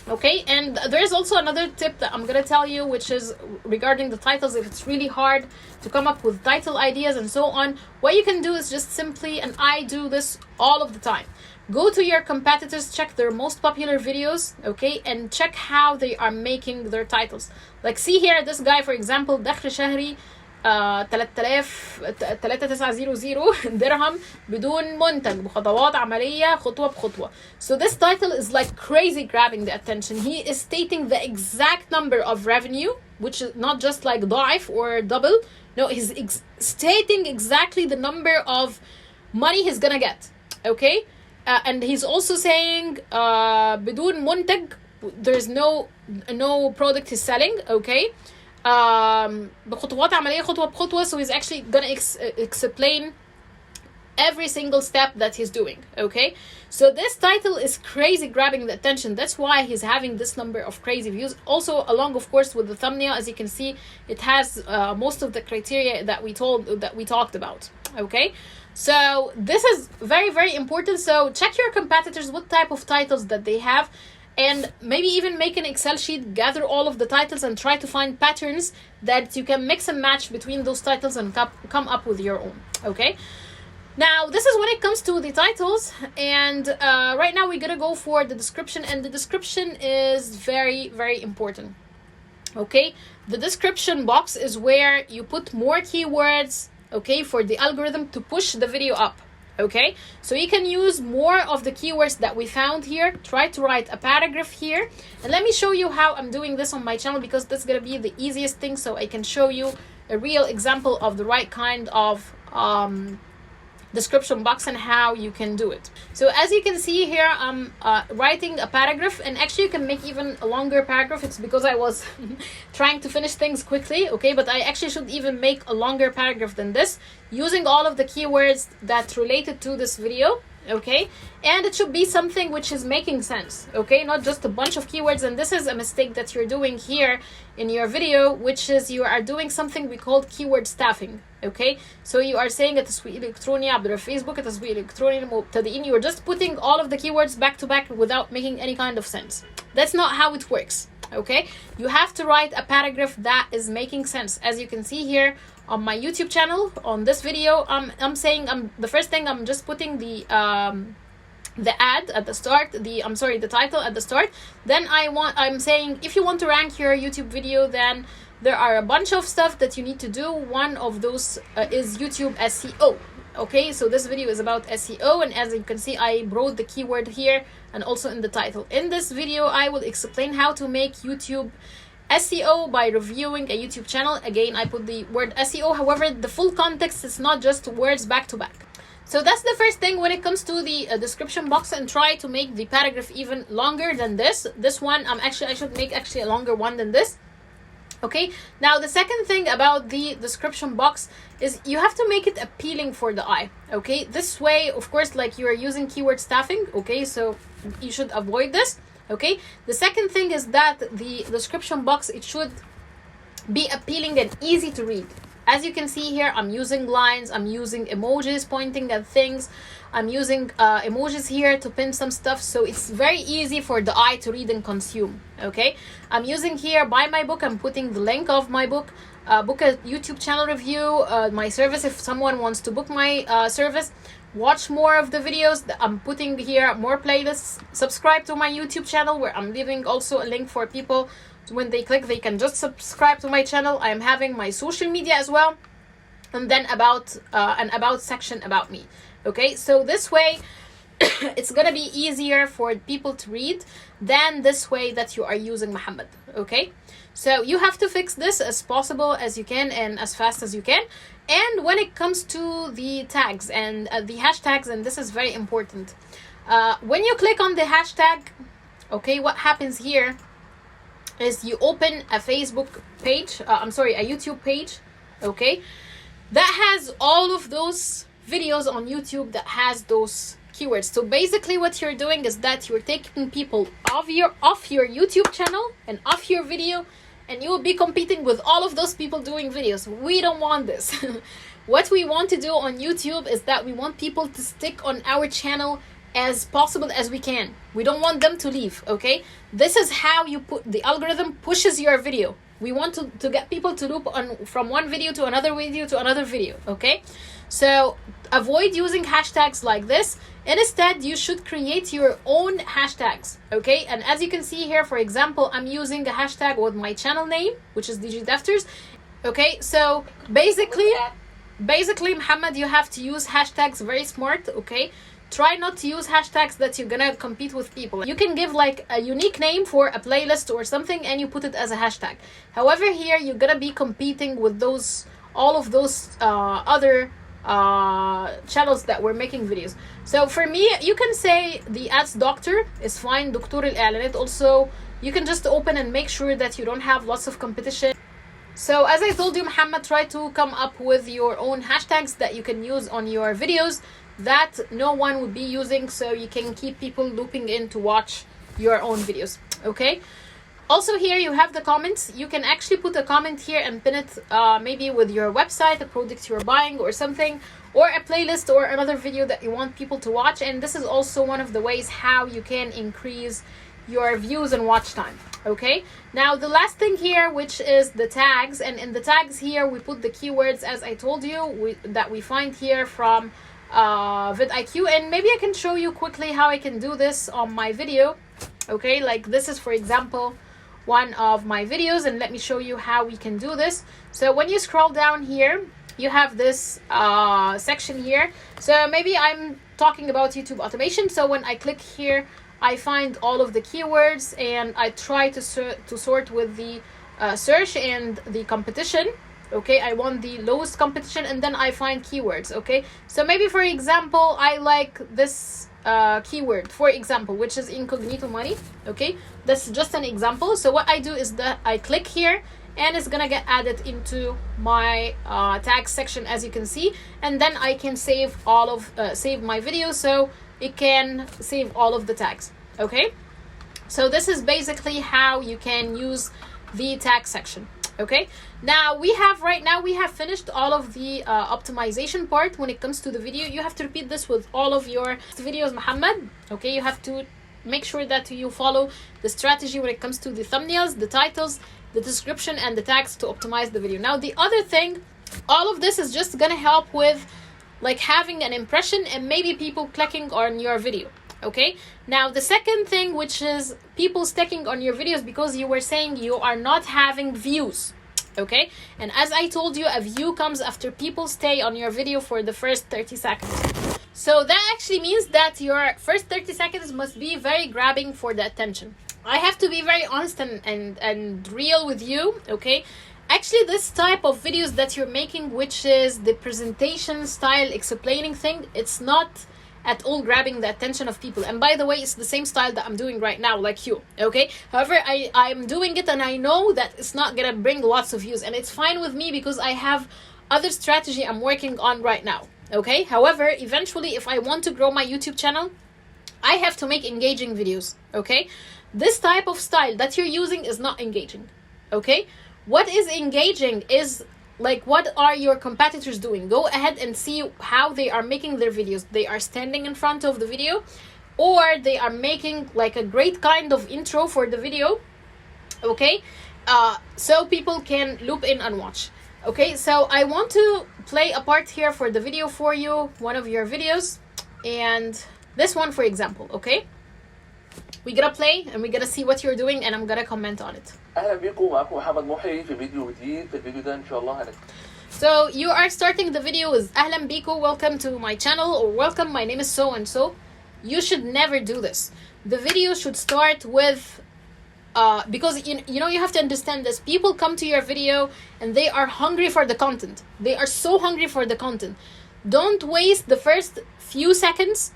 Okay, and there's also another tip that I'm gonna tell you, which is regarding the titles. If it's really hard to come up with title ideas and so on, what you can do is just simply, and I do this all of the time, go to your competitors, check their most popular videos, okay, and check how they are making their titles. Like see here, this guy for example, دخل شهري 3900 درهم بدون منتج بخطوات عملية خطوة بخطوة. So this title is like crazy grabbing the attention. He is stating the exact number of revenue, which is not just like ضعف or double. No, he's stating exactly the number of money he's gonna get. Okay, and he's also saying بدون منتج, there's no product he's selling. Okay, بخطوات عملية خطوة بخطوة. So he's actually gonna explain every single step that he's doing. Okay, so this title is crazy grabbing the attention. That's why he's having this number of crazy views. Also along of course with the thumbnail, as you can see, it has most of the criteria that we talked about. Okay, so this is very, very important. So check your competitors, what type of titles that they have, and maybe even make an Excel sheet, gather all of the titles and try to find patterns that you can mix and match between those titles and come up with your own. Okay, now this is when it comes to the titles, and right now we're gonna go for the description, and the description is very, very important. Okay, the description box is where you put more keywords, okay, for the algorithm to push the video up. Okay, so you can use more of the keywords that we found here. Try to write a paragraph here, and let me show you how I'm doing this on my channel, because that's gonna be the easiest thing, so I can show you a real example of the right kind of description box and how you can do it. So as you can see here, I'm writing a paragraph, and actually you can make even a longer paragraph. It's because I was trying to finish things quickly. Okay, but I actually should even make a longer paragraph than this, using all of the keywords that related to this video. Okay, and it should be something which is making sense. Okay, not just a bunch of keywords. And this is a mistake that you're doing here in your video, which is you are doing something we call keyword staffing. Okay, so you are saying التسويق الإلكتروني عبر فيسبوك التسويق الإلكتروني للمبتدئين. You are just putting all of the keywords back to back without making any kind of sense. That's not how it works. Okay, you have to write a paragraph that is making sense. As you can see here on my YouTube channel, on this video, I'm saying the first thing, I'm just putting the ad at the start, the title at the start. Then I'm saying if you want to rank your YouTube video, then there are a bunch of stuff that you need to do. One of those is YouTube SEO. Okay, so this video is about SEO, and as you can see, I wrote the keyword here and also in the title. In this video, I will explain how to make YouTube SEO by reviewing a YouTube channel. Again, I put the word SEO. However, the full context is not just words back to back. So that's the first thing when it comes to the description box, and try to make the paragraph even longer than this. This one, I should make a longer one than this. Okay, now the second thing about the description box is you have to make it appealing for the eye. Okay, this way, of course, like you are using keyword stuffing. Okay, so you should avoid this. Okay, the second thing is that the description box, it should be appealing and easy to read. As you can see here, I'm using lines, I'm using emojis pointing at things, I'm using emojis here to pin some stuff, so it's very easy for the eye to read and consume. Okay, I'm using here buy my book, I'm putting the link of my book, book a YouTube channel review, my service if someone wants to book my service, watch more of the videos. I'm putting here more playlists, subscribe to my YouTube channel, where I'm leaving also a link for people. When they click, they can just subscribe to my channel. I am having my social media as well, and then an about section about me. Okay, so this way it's gonna be easier for people to read than this way that you are using Muhammad. Okay, so you have to fix this as possible as you can and as fast as you can. And when it comes to the tags and the hashtags, and this is very important, when you click on the hashtag, okay, what happens here is you open a Facebook page, a YouTube page, okay, that has all of those videos on YouTube that has those keywords. So basically what you're doing is that you're taking people off your YouTube channel and off your video, and you will be competing with all of those people doing videos. We don't want this. What we want to do on YouTube is that we want people to stick on our channel as possible as we can. We don't want them to leave. Okay, this is how the algorithm pushes your video. We want to get people to loop on from one video to another video to another video. Okay, so avoid using hashtags like this. Instead, you should create your own hashtags. Okay, and as you can see here, for example, I'm using a hashtag with my channel name, which is digidefters. Okay, so basically Muhammad, you have to use hashtags very smart. Okay, try not to use hashtags that you're gonna compete with people. You can give like a unique name for a playlist or something and you put it as a hashtag. However, here you're gonna be competing with all of those other channels that were making videos. So for me, you can say the ads doctor is fine. دكتور الإعلانات also, you can just open and make sure that you don't have lots of competition. So as I told you, Muhammad, try to come up with your own hashtags that you can use on your videos that no one would be using, so you can keep people looping in to watch your own videos. Okay, also here you have the comments. You can actually put a comment here and pin it maybe with your website, a product you're buying or something, or a playlist or another video that you want people to watch. And this is also one of the ways how you can increase your views and watch time. Okay, now the last thing here, which is the tags, and in the tags here we put the keywords as I told you that we find here from vidIQ. And maybe I can show you quickly how I can do this on my video. Okay, like this is, for example, one of my videos, and let me show you how we can do this. So when you scroll down here, you have this section here. So maybe I'm talking about YouTube automation, so when I click here, I find all of the keywords and I try to sort with the search and the competition. Okay, I want the lowest competition, and then I find keywords. Okay, so maybe for example I like this keyword, for example, which is incognito money. Okay, that's just an example. So what I do is that I click here and it's gonna get added into my tag section, as you can see, and then I can save save my video, so it can save all of the tags. Okay, so this is basically how you can use the tag section. Okay, now we have finished all of the optimization part when it comes to the video. You have to repeat this with all of your videos, Muhammad. Okay, you have to make sure that you follow the strategy when it comes to the thumbnails, the titles, the description, and the tags to optimize the video. Now, the other thing, all of this is just gonna help with like having an impression and maybe people clicking on your video. Okay, now the second thing, which is people sticking on your videos because you were saying you are not having views. Okay, and as I told you, a view comes after people stay on your video for the first 30 seconds. So that actually means that your first 30 seconds must be very grabbing for the attention. I have to be very honest and real with you. Okay, actually this type of videos that you're making, which is the presentation style explaining thing, it's not at all grabbing the attention of people. And by the way, it's the same style that I'm doing right now, like you. Okay, however, I'm doing it and I know that it's not gonna bring lots of views, and it's fine with me because I have other strategy I'm working on right now. Okay, however, eventually if I want to grow my YouTube channel, I have to make engaging videos. Okay, this type of style that you're using is not engaging. Okay, what is engaging is like, what are your competitors doing? Go ahead and see how they are making their videos. They are standing in front of the video, or they are making like a great kind of intro for the video. Okay, so people can loop in and watch. Okay, so I want to play a part here for the video for you, one of your videos, and this one, for example. Okay, we gotta play and we gotta see what you're doing, and I'm gonna comment on it. اهلا بكم، معكم محمد محي في فيديو جديد. في الفيديو ده ان شاء الله So you are starting the video with أهلا بكم, welcome to my channel, or welcome, my name is so and so. You should never do this. The video should start with because you know, you have to understand this. People come to your video and they are hungry for the content. They are so hungry for the content. Don't waste the first few seconds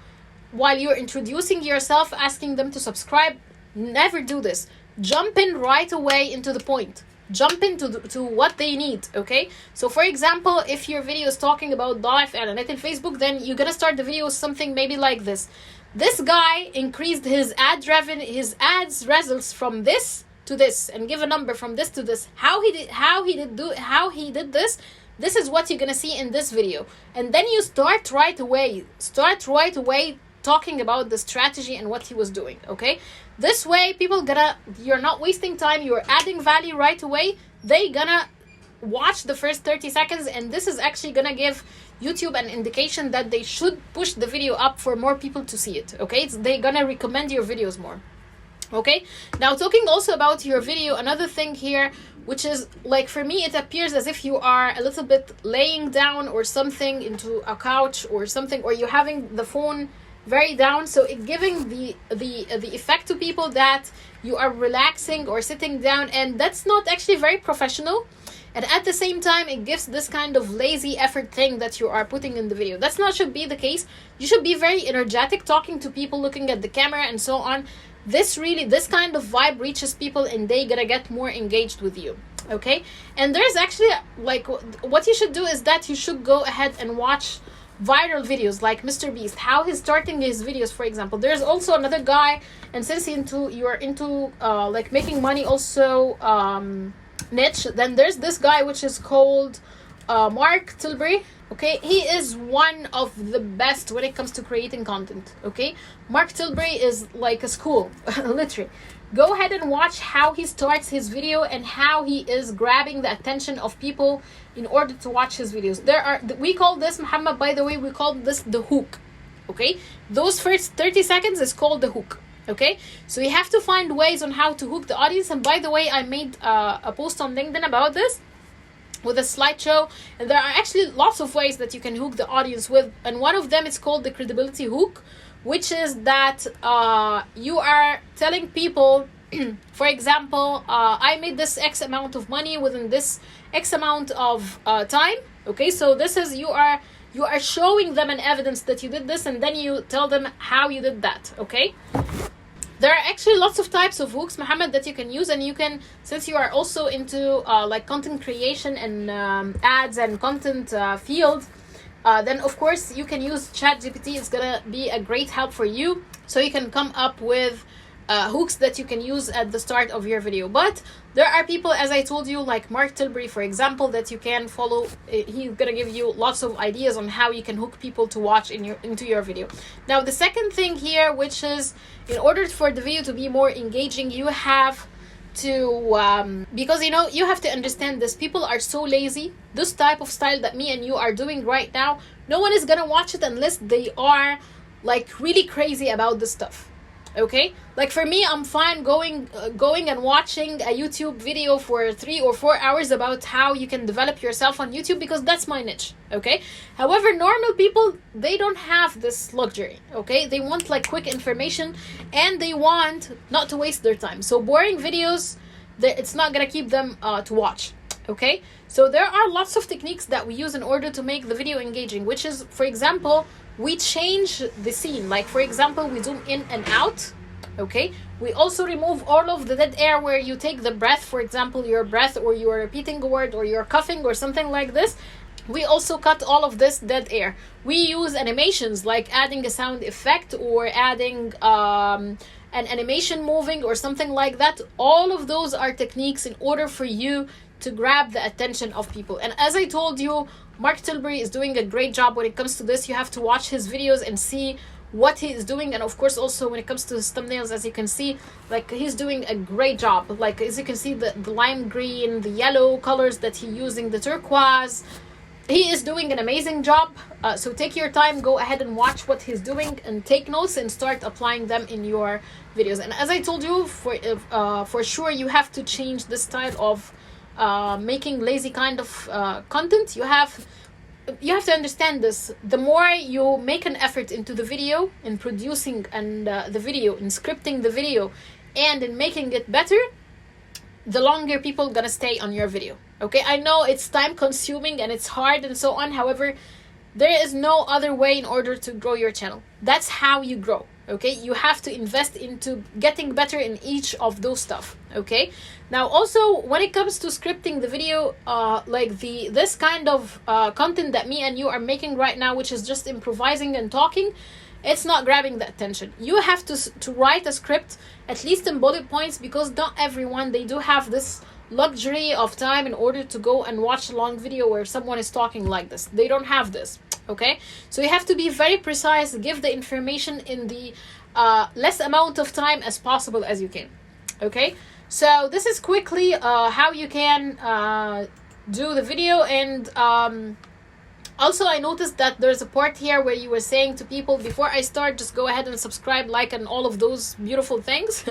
while you're introducing yourself, asking them to subscribe. Never do this. Jump in right away into the point. Jump into to what they need. Okay, so for example, if your video is talking about ضعف اعلانات in Facebook, then you're gonna start the video with something maybe like this. This guy increased his ads results from this to this, and give a number from this to this. How he did this. This is what you're gonna see in this video, and then you start right away talking about the strategy and what he was doing. Okay, this way you're not wasting time, you're adding value right away. They gonna watch the first 30 seconds, and this is actually gonna give YouTube an indication that they should push the video up for more people to see it. Okay, they're gonna recommend your videos more. Okay, now talking also about your video, another thing here, which is like, for me it appears as if you are a little bit laying down or something into a couch or something, or you're having the phone very down, so it giving the effect to people that you are relaxing or sitting down, and that's not actually very professional. And at the same time, it gives this kind of lazy effort thing that you are putting in the video. That's not should be the case. You should be very energetic, talking to people, looking at the camera and so on. This kind of vibe reaches people and they gonna get more engaged with you. Okay, and there's actually like, what you should do is that you should go ahead and watch viral videos like Mr. Beast, how he's starting his videos, for example. There's also another guy, and since you're into like making money also niche, then there's this guy which is called Mark Tilbury. Okay, he is one of the best when it comes to creating content. Okay, Mark Tilbury is like a school literally. Go ahead and watch how he starts his video and how he is grabbing the attention of people in order to watch his videos. We call this, Muhammad, by the way, we call this the hook. Okay, those first 30 seconds is called the hook. Okay, so you have to find ways on how to hook the audience. And by the way, I made a post on LinkedIn about this with a slideshow, and there are actually lots of ways that you can hook the audience with, and one of them is called the credibility hook, which is that you are telling people for example, I made this X amount of money within this X amount of time. Okay, so this is, you are showing them an evidence that you did this, and then you tell them how you did that. Okay, there are actually lots of types of hooks, Mohammed, that you can use, and you can, since you are also into like content creation and ads and content field, then of course you can use ChatGPT. It's gonna be a great help for you, so you can come up with hooks that you can use at the start of your video. But there are people, as I told you, like Mark Tilbury, for example, that you can follow. He's gonna give you lots of ideas on how you can hook people to watch into your video. Now, the second thing here, which is, in order for the video to be more engaging, you have to because you have to understand this. People are so lazy. This type of style that me and you are doing right now, no one is gonna watch it unless they are like really crazy about this stuff. Okay, like for me, I'm fine going and watching a YouTube video for 3 or 4 hours about how you can develop yourself on YouTube, because that's my niche. Okay, however, normal people, they don't have this luxury. Okay, they want like quick information, and they want not to waste their time. So boring videos, it's not gonna keep them to watch. Okay, so there are lots of techniques that we use in order to make the video engaging, which is, for example, we change the scene. Like, for example, we zoom in and out. Okay, we also remove all of the dead air where you take the breath, for example, your breath, or you are repeating a word, or you're coughing or something like this. We also cut all of this dead air. We use animations, like adding a sound effect or adding an animation moving or something like that. All of those are techniques in order for you to grab the attention of people. And as I told you, Mark Tilbury is doing a great job when it comes to this. You have to watch his videos and see what he is doing. And of course, also when it comes to his thumbnails, as you can see, like, he's doing a great job. Like, as you can see, the lime green, the yellow colors that he's using, the turquoise, he is doing an amazing job. So take your time, go ahead and watch what he's doing and take notes and start applying them in your videos. And as I told you, for sure, you have to change the style of making lazy kind of content. You have to understand this. The more you make an effort into the video, in producing and the video, in scripting the video, and in making it better, the longer people gonna stay on your video. Okay, I know it's time consuming and it's hard and so on. However, there is no other way in order to grow your channel. That's how you grow. Okay, you have to invest into getting better in each of those stuff. Okay, now also when it comes to scripting the video, like this kind of content that me and you are making right now, which is just improvising and talking, it's not grabbing the attention. You have to write a script, at least in bullet points, because not everyone, they do have this luxury of time in order to go and watch a long video where someone is talking like this. They don't have this. Okay, so you have to be very precise, give the information in the less amount of time as possible as you can. Okay, so this is quickly how you can do the video. And also, I noticed that there's a part here where you were saying to people, before I start, just go ahead and subscribe, like, and all of those beautiful things.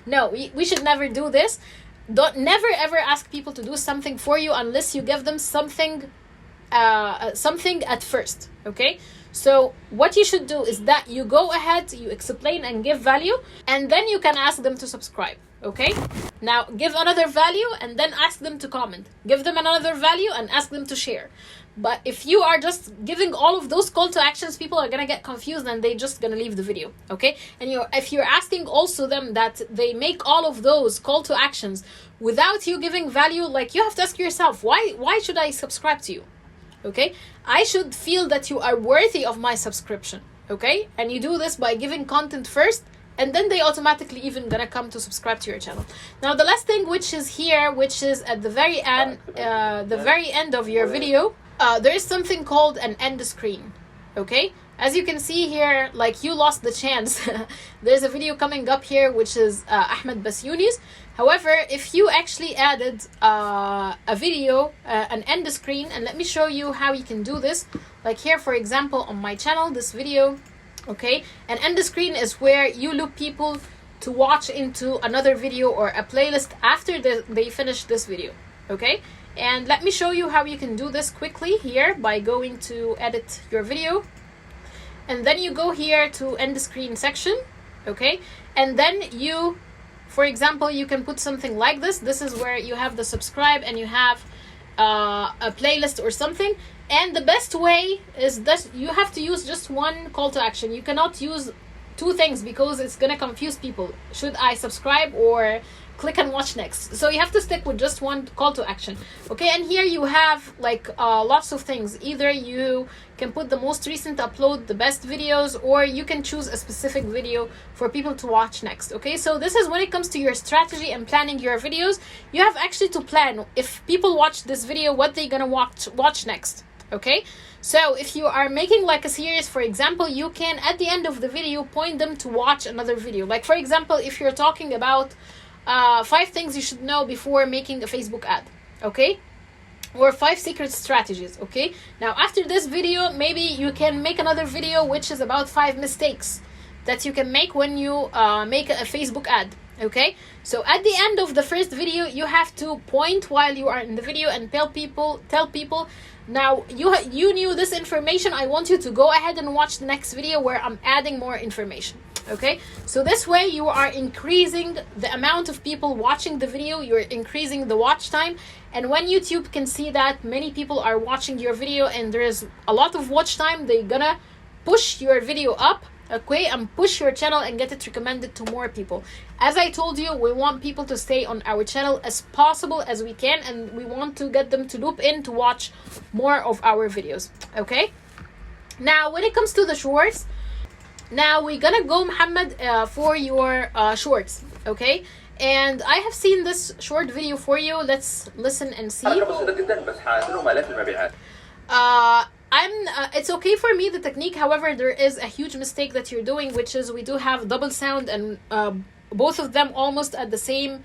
No, we should never do this. Never ever ask people to do something for you unless you give them something at first. Okay, so what you should do is that you go ahead, you explain and give value, and then you can ask them to subscribe. Okay, now give another value and then ask them to comment, give them another value and ask them to share. But if you are just giving all of those call to actions, people are gonna get confused and they just gonna leave the video. Okay, and if you're asking also them that they make all of those call to actions without you giving value, like, you have to ask yourself, why should I subscribe to you? Okay, I should feel that you are worthy of my subscription. Okay, and you do this by giving content first, and then they automatically even gonna come to subscribe to your channel. Now, the last thing, which is here, which is at the very end of your video, there is something called an end screen. Okay, as you can see here, like, you lost the chance. There's a video coming up here which is Ahmed Basyounis. However, if you actually added a video, an end screen, and let me show you how you can do this. Like here, for example, on my channel, this video, okay, an end screen is where you loop people to watch into another video or a playlist after they finish this video. Okay, and let me show you how you can do this quickly here by going to edit your video, and then you go here to end screen section. Okay, and then you, for example, you can put something like this. This is where you have the subscribe and you have a playlist or something. And the best way is that you have to use just one call to action. You cannot use two things because it's gonna confuse people. Should I subscribe or click and watch next. So you have to stick with just one call to action. Okay, and here you have like lots of things. Either you can put the most recent upload, the best videos, or you can choose a specific video for people to watch next. Okay, so this is when it comes to your strategy and planning your videos. You have actually to plan, if people watch this video, what they're gonna watch next. Okay, so if you are making like a series, for example, you can at the end of the video point them to watch another video. Like for example, if you're talking about 5 things you should know before making a Facebook ad, okay, or 5 secret strategies. Okay, now after this video, maybe you can make another video which is about 5 mistakes that you can make when you make a Facebook ad. Okay, so at the end of the first video, you have to point while you are in the video and tell people, now you knew this information, I want you to go ahead and watch the next video where I'm adding more information. Okay, so this way you are increasing the amount of people watching the video, you're increasing the watch time, and when YouTube can see that many people are watching your video and there is a lot of watch time, they're gonna push your video up, okay, and push your channel and get it recommended to more people. As I told you, we want people to stay on our channel as possible as we can, and we want to get them to loop in to watch more of our videos. Okay, now when it comes to the shorts, now we're gonna go, Muhammad, for your shorts. Okay, and I have seen this short video for you. Let's listen and see. It's okay for me, the technique. However, there is a huge mistake that you're doing, which is we do have double sound and both of them almost at the same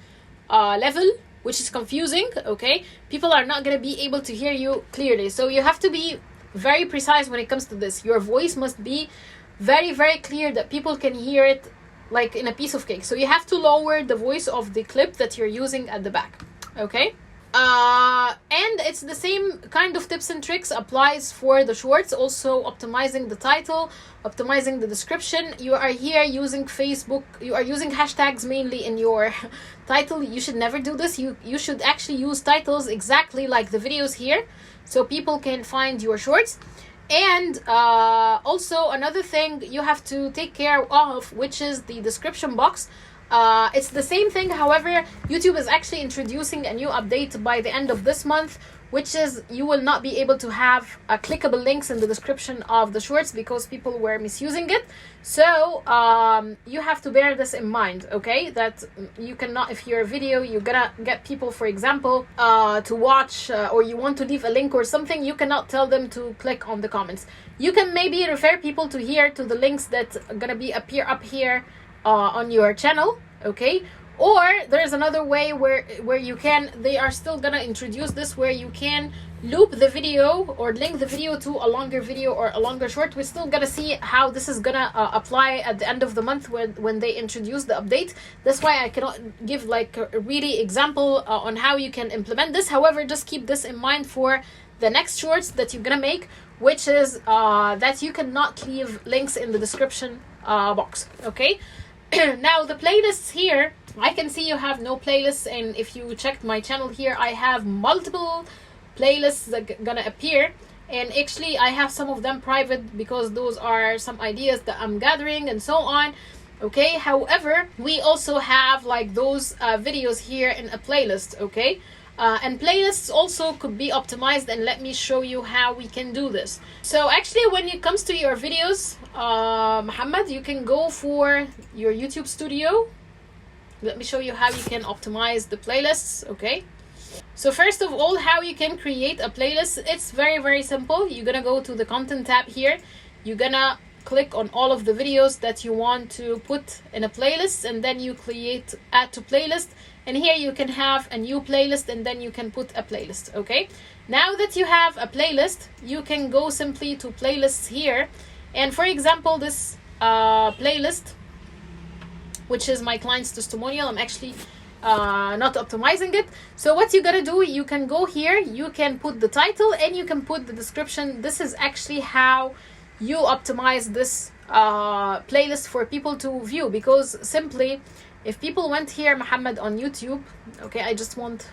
level, which is confusing. Okay, people are not going to be able to hear you clearly, so you have to be very precise when it comes to this. Your voice must be very, very clear that people can hear it like in a piece of cake. So you have to lower the voice of the clip that you're using at the back. Okay, and it's the same kind of tips and tricks applies for the shorts. Also optimizing the title, optimizing the description. You are here using Facebook, you are using hashtags mainly in your title. You should never do this. You should actually use titles exactly like the videos here, so people can find your shorts. And also another thing you have to take care of, which is the description box. It's the same thing. However, YouTube is actually introducing a new update by the end of this month, which is you will not be able to have clickable links in the description of the shorts because people were misusing it. So you have to bear this in mind, okay, that you cannot, if your video you're gonna get people, for example, to watch or you want to leave a link or something, you cannot tell them to click on the comments. You can maybe refer people to here, to the links that are gonna be appear up here on your channel, okay. Or there's another way where you can, they are still gonna introduce this, where you can loop the video or link the video to a longer video or a longer short. We're still gonna see how this is gonna apply at the end of the month when they introduce the update. That's why I cannot give like a really example on how you can implement this. However, just keep this in mind for the next shorts that you're gonna make, which is that you cannot leave links in the description box, okay. Now the playlists here, I can see you have no playlists, and if you checked my channel here, I have multiple playlists that gonna appear, and actually I have some of them private because those are some ideas that I'm gathering and so on, okay. However, we also have like those videos here in a playlist, okay. And playlists also could be optimized, and let me show you how we can do this. So actually when it comes to your videos, Muhammad, you can go for your YouTube studio. Let me show you how you can optimize the playlists, okay. So first of all, how you can create a playlist, it's very, very simple. You're gonna go to the content tab here, you're gonna click on all of the videos that you want to put in a playlist, and then you create add to playlist, and here you can have a new playlist, and then you can put a playlist, okay. Now that you have a playlist, you can go simply to playlists here, and for example this playlist, which is my client's testimonial, I'm actually not optimizing it. So what you gotta do, you can go here, you can put the title and you can put the description. This is actually how you optimize this playlist for people to view, because simply if people went here, Muhammad, on YouTube, okay, I just want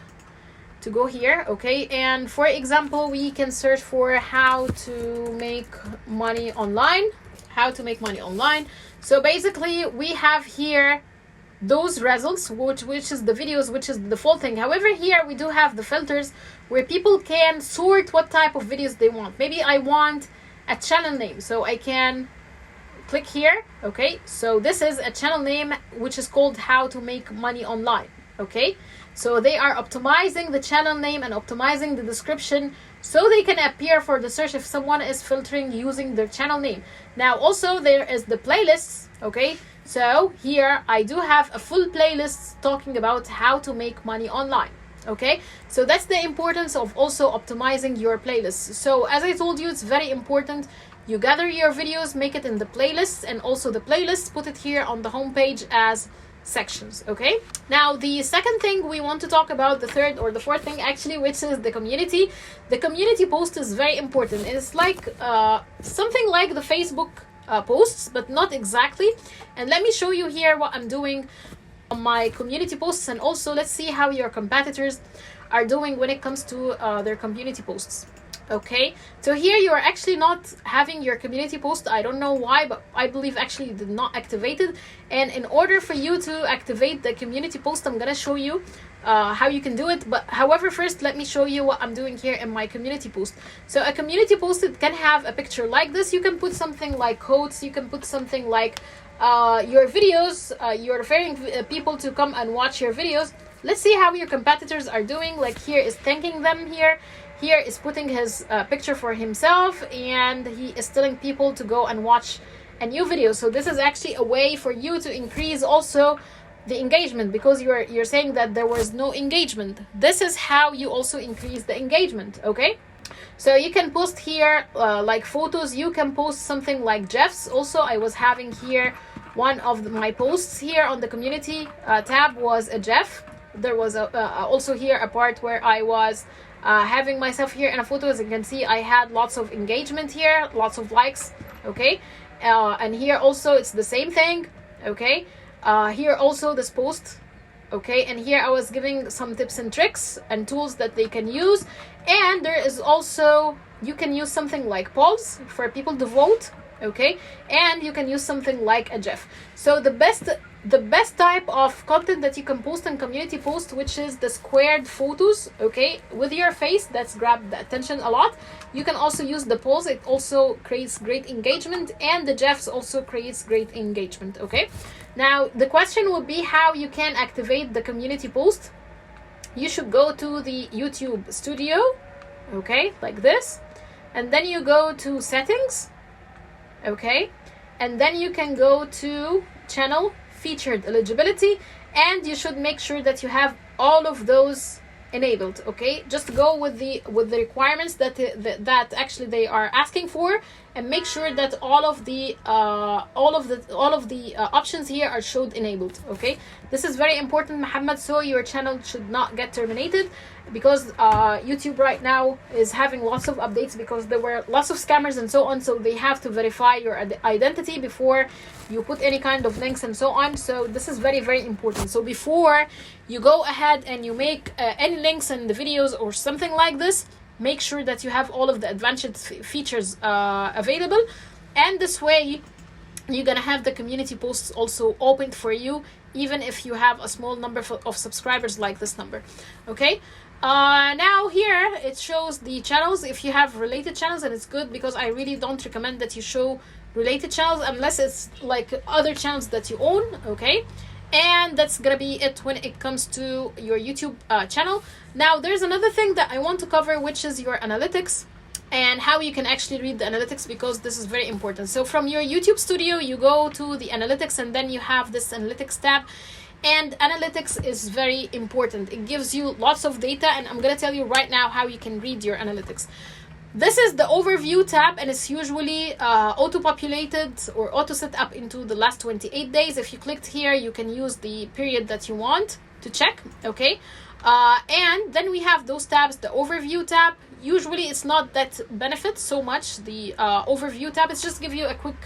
to go here, okay, and for example we can search for how to make money online, how to make money online. So basically we have here those results, which is the videos, which is the default thing. However, here we do have the filters where people can sort what type of videos they want. Maybe I want a channel name, so I can click here. Okay, so this is a channel name which is called How to Make Money Online. Okay, so they are optimizing the channel name and optimizing the description so they can appear for the search if someone is filtering using their channel name. Now also there is the playlists. Okay, so here I do have a full playlist talking about how to make money online. Okay, so that's the importance of also optimizing your playlists. So as I told you, it's very important you gather your videos, make it in the playlists, and also the playlists, put it here on the homepage as sections. Okay, now the second thing we want to talk about, the third or the fourth thing actually, which is the community. The community post is very important. It's like something like the Facebook posts, but not exactly. And let me show you here what I'm doing on my community posts, and also let's see how your competitors are doing when it comes to their community posts. Okay, so here you are actually not having your community post. I don't know why, but I believe actually you did not activate it. And in order for you to activate the community post, I'm gonna show you how you can do it. But however, first let me show you what I'm doing here in my community post. So a community post, it can have a picture like this. You can put something like quotes, you can put something like your videos, you're referring people to come and watch your videos. Let's see how your competitors are doing. Like here is thanking them, here is putting his picture for himself, and he is telling people to go and watch a new video. So this is actually a way for you to increase also the engagement, because you're saying that there was no engagement. This is how you also increase the engagement. Okay, so you can post here like photos. You can post something like GIFs. Also, I was having here one of my posts here on the community tab was a GIF. There was also here a part where I was having myself here in a photo. As you can see, I had lots of engagement here, lots of likes. Okay, and here also it's the same thing. Okay, here also this post. Okay, and here I was giving some tips and tricks and tools that they can use. And there is also, you can use something like polls for people to vote. Okay, and you can use something like a GIF. So the best type of content that you can post in community post, which is the squared photos, okay, with your face, that's grabbed the attention a lot. You can also use the polls, it also creates great engagement, and the GIFs also creates great engagement. Okay, now the question would be how you can activate the community post. You should go to the YouTube studio, okay, like this, and then you go to settings. Okay, and then you can go to channel featured eligibility, and you should make sure that you have all of those enabled. Okay, just go with the requirements that actually they are asking for, and make sure that all of the options here are showed enabled. Okay, this is very important, Muhammad, so your channel should not get terminated, because YouTube right now is having lots of updates because there were lots of scammers and so on, so they have to verify your identity before you put any kind of links and so on. So this is very, very important. So before you go ahead and you make any links in the videos or something like this, make sure that you have all of the advanced features available, and this way you're gonna have the community posts also opened for you, even if you have a small number of subscribers like this number. Okay, now here it shows the channels. If you have related channels, and it's good, because I really don't recommend that you show related channels unless it's like other channels that you own. Okay, and that's gonna be it when it comes to your YouTube channel. Now there's another thing that I want to cover, which is your analytics and how you can actually read the analytics, because this is very important. So from your YouTube studio, you go to the analytics, and then you have this analytics tab, and analytics is very important. It gives you lots of data, and I'm gonna tell you right now how you can read your analytics. This is the overview tab, and it's usually auto-populated or auto-set up into the last 28 days. If you clicked here, you can use the period that you want to check. Okay, and then we have those tabs. The overview tab, usually it's not that benefits so much. The overview tab, it's just give you a quick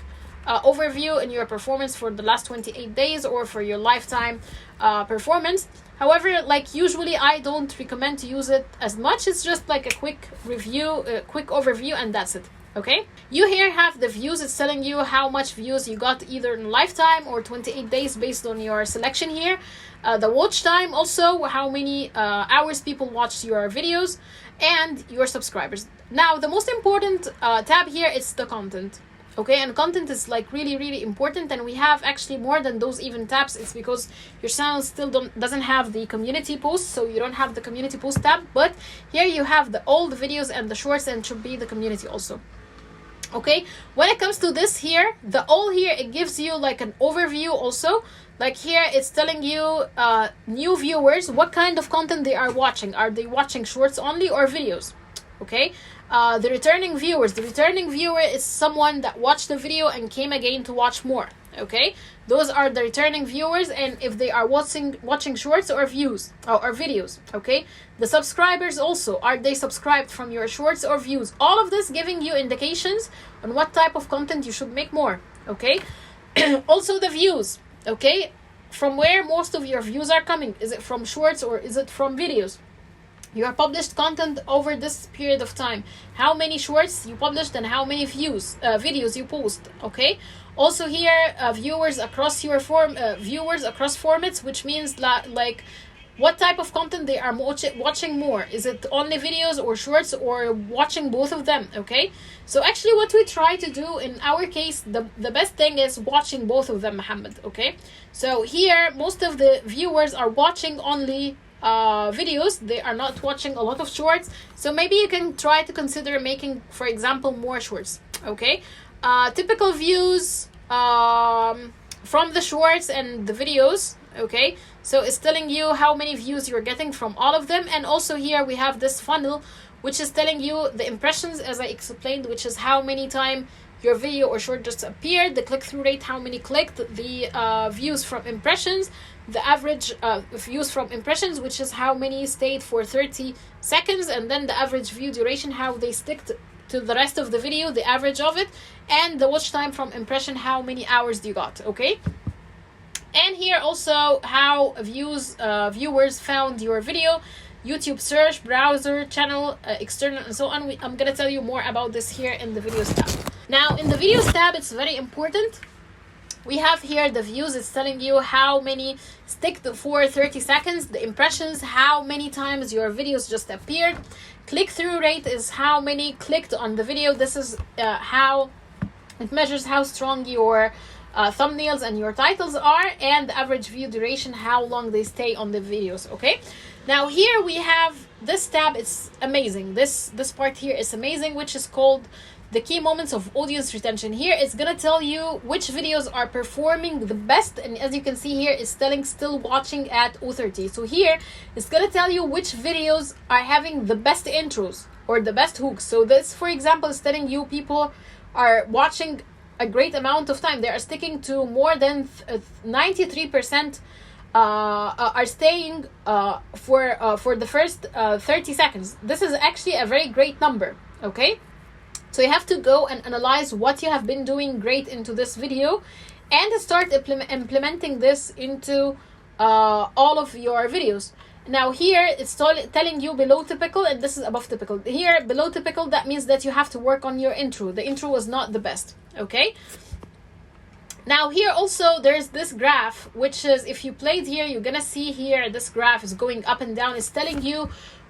overview in your performance for the last 28 days or for your lifetime performance. However, like usually I don't recommend to use it as much. It's just like a quick review, a quick overview, and that's it. Okay, you here have the views. It's telling you how much views you got either in lifetime or 28 days based on your selection here. The watch time also, how many hours people watched your videos, and your subscribers. Now the most important tab here is the content. Okay, and content is like really important, and we have actually more than those even tabs. It's because your channel still doesn't have the community post, so you don't have the community post tab, but here you have the old videos and the shorts, and should be the community also. Okay, when it comes to this here, the all here, it gives you like an overview also. Like here it's telling you new viewers, what kind of content they are watching. Are they watching shorts only or videos? Okay, the returning viewers, the returning viewer is someone that watched the video and came again to watch more. Okay, those are the returning viewers, and if they are watching shorts or views or videos. Okay, the subscribers also, are they subscribed from your shorts or views? All of this giving you indications on what type of content you should make more. Okay, also the views. Okay, from where most of your views are coming. Is it from shorts or is it from videos? Your published content over this period of time, how many shorts you published and how many videos you post. Okay, also here viewers across your viewers across formats, which means like what type of content they are watching more. Is it only videos or shorts or watching both of them? Okay, so actually what we try to do in our case, the best thing is watching both of them, Mohammed. Okay, so here most of the viewers are watching only videos. They are not watching a lot of shorts, so maybe you can try to consider making, for example, more shorts. Okay, typical views from the shorts and the videos. Okay, so it's telling you how many views you're getting from all of them, and also here we have this funnel which is telling you the impressions, as I explained, which is how many time your video or short just appeared, the click-through rate, how many clicked, the views from impressions, the average views from impressions, which is how many stayed for 30 seconds, and then the average view duration, how they stick to the rest of the video, the average of it, and the watch time from impression, how many hours you got. Okay, and here also how viewers found your video, YouTube search, browser, channel, external, and so on. I'm gonna tell you more about this here in the videos tab. Now in the videos tab, it's very important. We have here the views. It's telling you how many stick for 30 seconds, the impressions, how many times your videos just appeared. Click-through rate is how many clicked on the video. This is how it measures how strong your thumbnails and your titles are, and the average view duration, how long they stay on the videos. Okay, now here we have this tab. It's amazing. This part here is amazing, which is called the key moments of audience retention. Here it's gonna tell you which videos are performing the best, and as you can see here, it's telling still watching at 0:30. So here it's gonna tell you which videos are having the best intros or the best hooks. So this, for example, is telling you people are watching a great amount of time. They are sticking to more than 93% are staying for the first 30 seconds. This is actually a very great number. Okay, so you have to go and analyze what you have been doing great into this video and start implementing this into all of your videos. Now here it's telling you below typical, and this is above typical. Here below typical, that means that you have to work on your intro. The intro was not the best. Okay, now here also there's this graph, which is, if you played here, you're gonna see here this graph is going up and down. It's telling you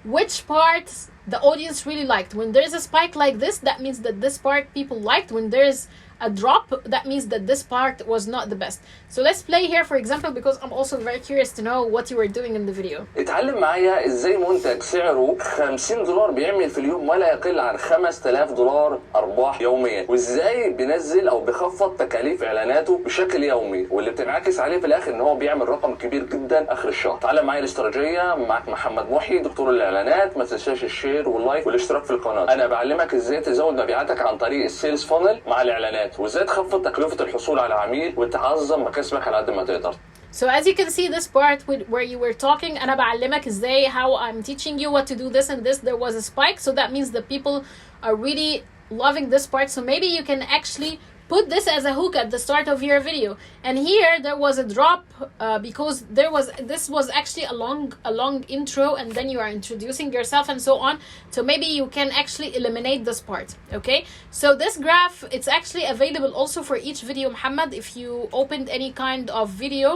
which parts the audience really liked. When there's a spike like this, that means that this part people liked. When there's a drop, that means that this part was not the best. So let's play here, for example, because I'm also very curious to know what you were doing in the video. اتعلم معايا ازاي منتج سعره $50 بيعمل في اليوم ما لا يقل عن $5000 ارباح يوميا، وازاي بينزل او بيخفض تكاليف اعلاناته بشكل يومي، واللي بتنعكس عليه في الاخر ان هو بيعمل رقم كبير جدا اخر الشهر. اتعلم معايا الاستراتيجيه. معاك محمد محي، دكتور الاعلانات. ما تنساش الشير واللايك والاشتراك في القناه. انا بعلمك ازاي تزود مبيعاتك عن طريق السيلز فانل مع الاعلانات، وازاي تخفض تكلفه الحصول على عميل وتعظم مكاسبك على قد ما تقدر. So as you can see, this part where you were talking, أنا بعلمك ازاي, how I'm teaching you what to do this and this, there was a spike. So that means that people are really loving this part. So maybe you can actually put this as a hook at the start of your video. And here there was a drop because this was actually a long intro, and then you are introducing yourself and so on. So maybe you can actually eliminate this part. Okay, so this graph, it's actually available also for each video, Muhammad. If you opened any kind of video,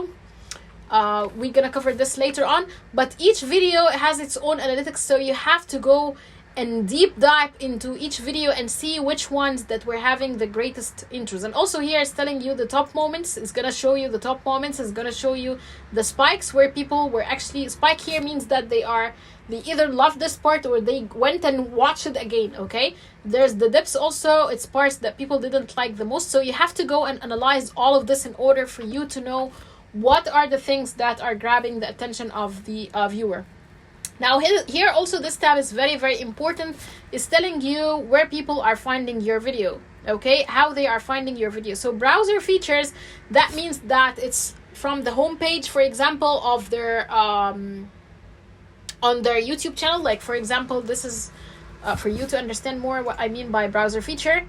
we're gonna cover this later on, but each video has its own analytics, so you have to go and deep dive into each video and see which ones that were having the greatest intros. And also here it's telling you the top moments. It's gonna show you the top moments. It's gonna show you the spikes where people were actually, spike here means that they either loved this part or they went and watched it again. Okay, there's the dips also. It's parts that people didn't like the most, so you have to go and analyze all of this in order for you to know what are the things that are grabbing the attention of the viewer. Now here also this tab is very, very important. It's telling you where people are finding your video, okay, how they are finding your video. So browser features, that means that it's from the home page, for example, of their on their YouTube channel. Like for example, this is for you to understand more what I mean by browser feature.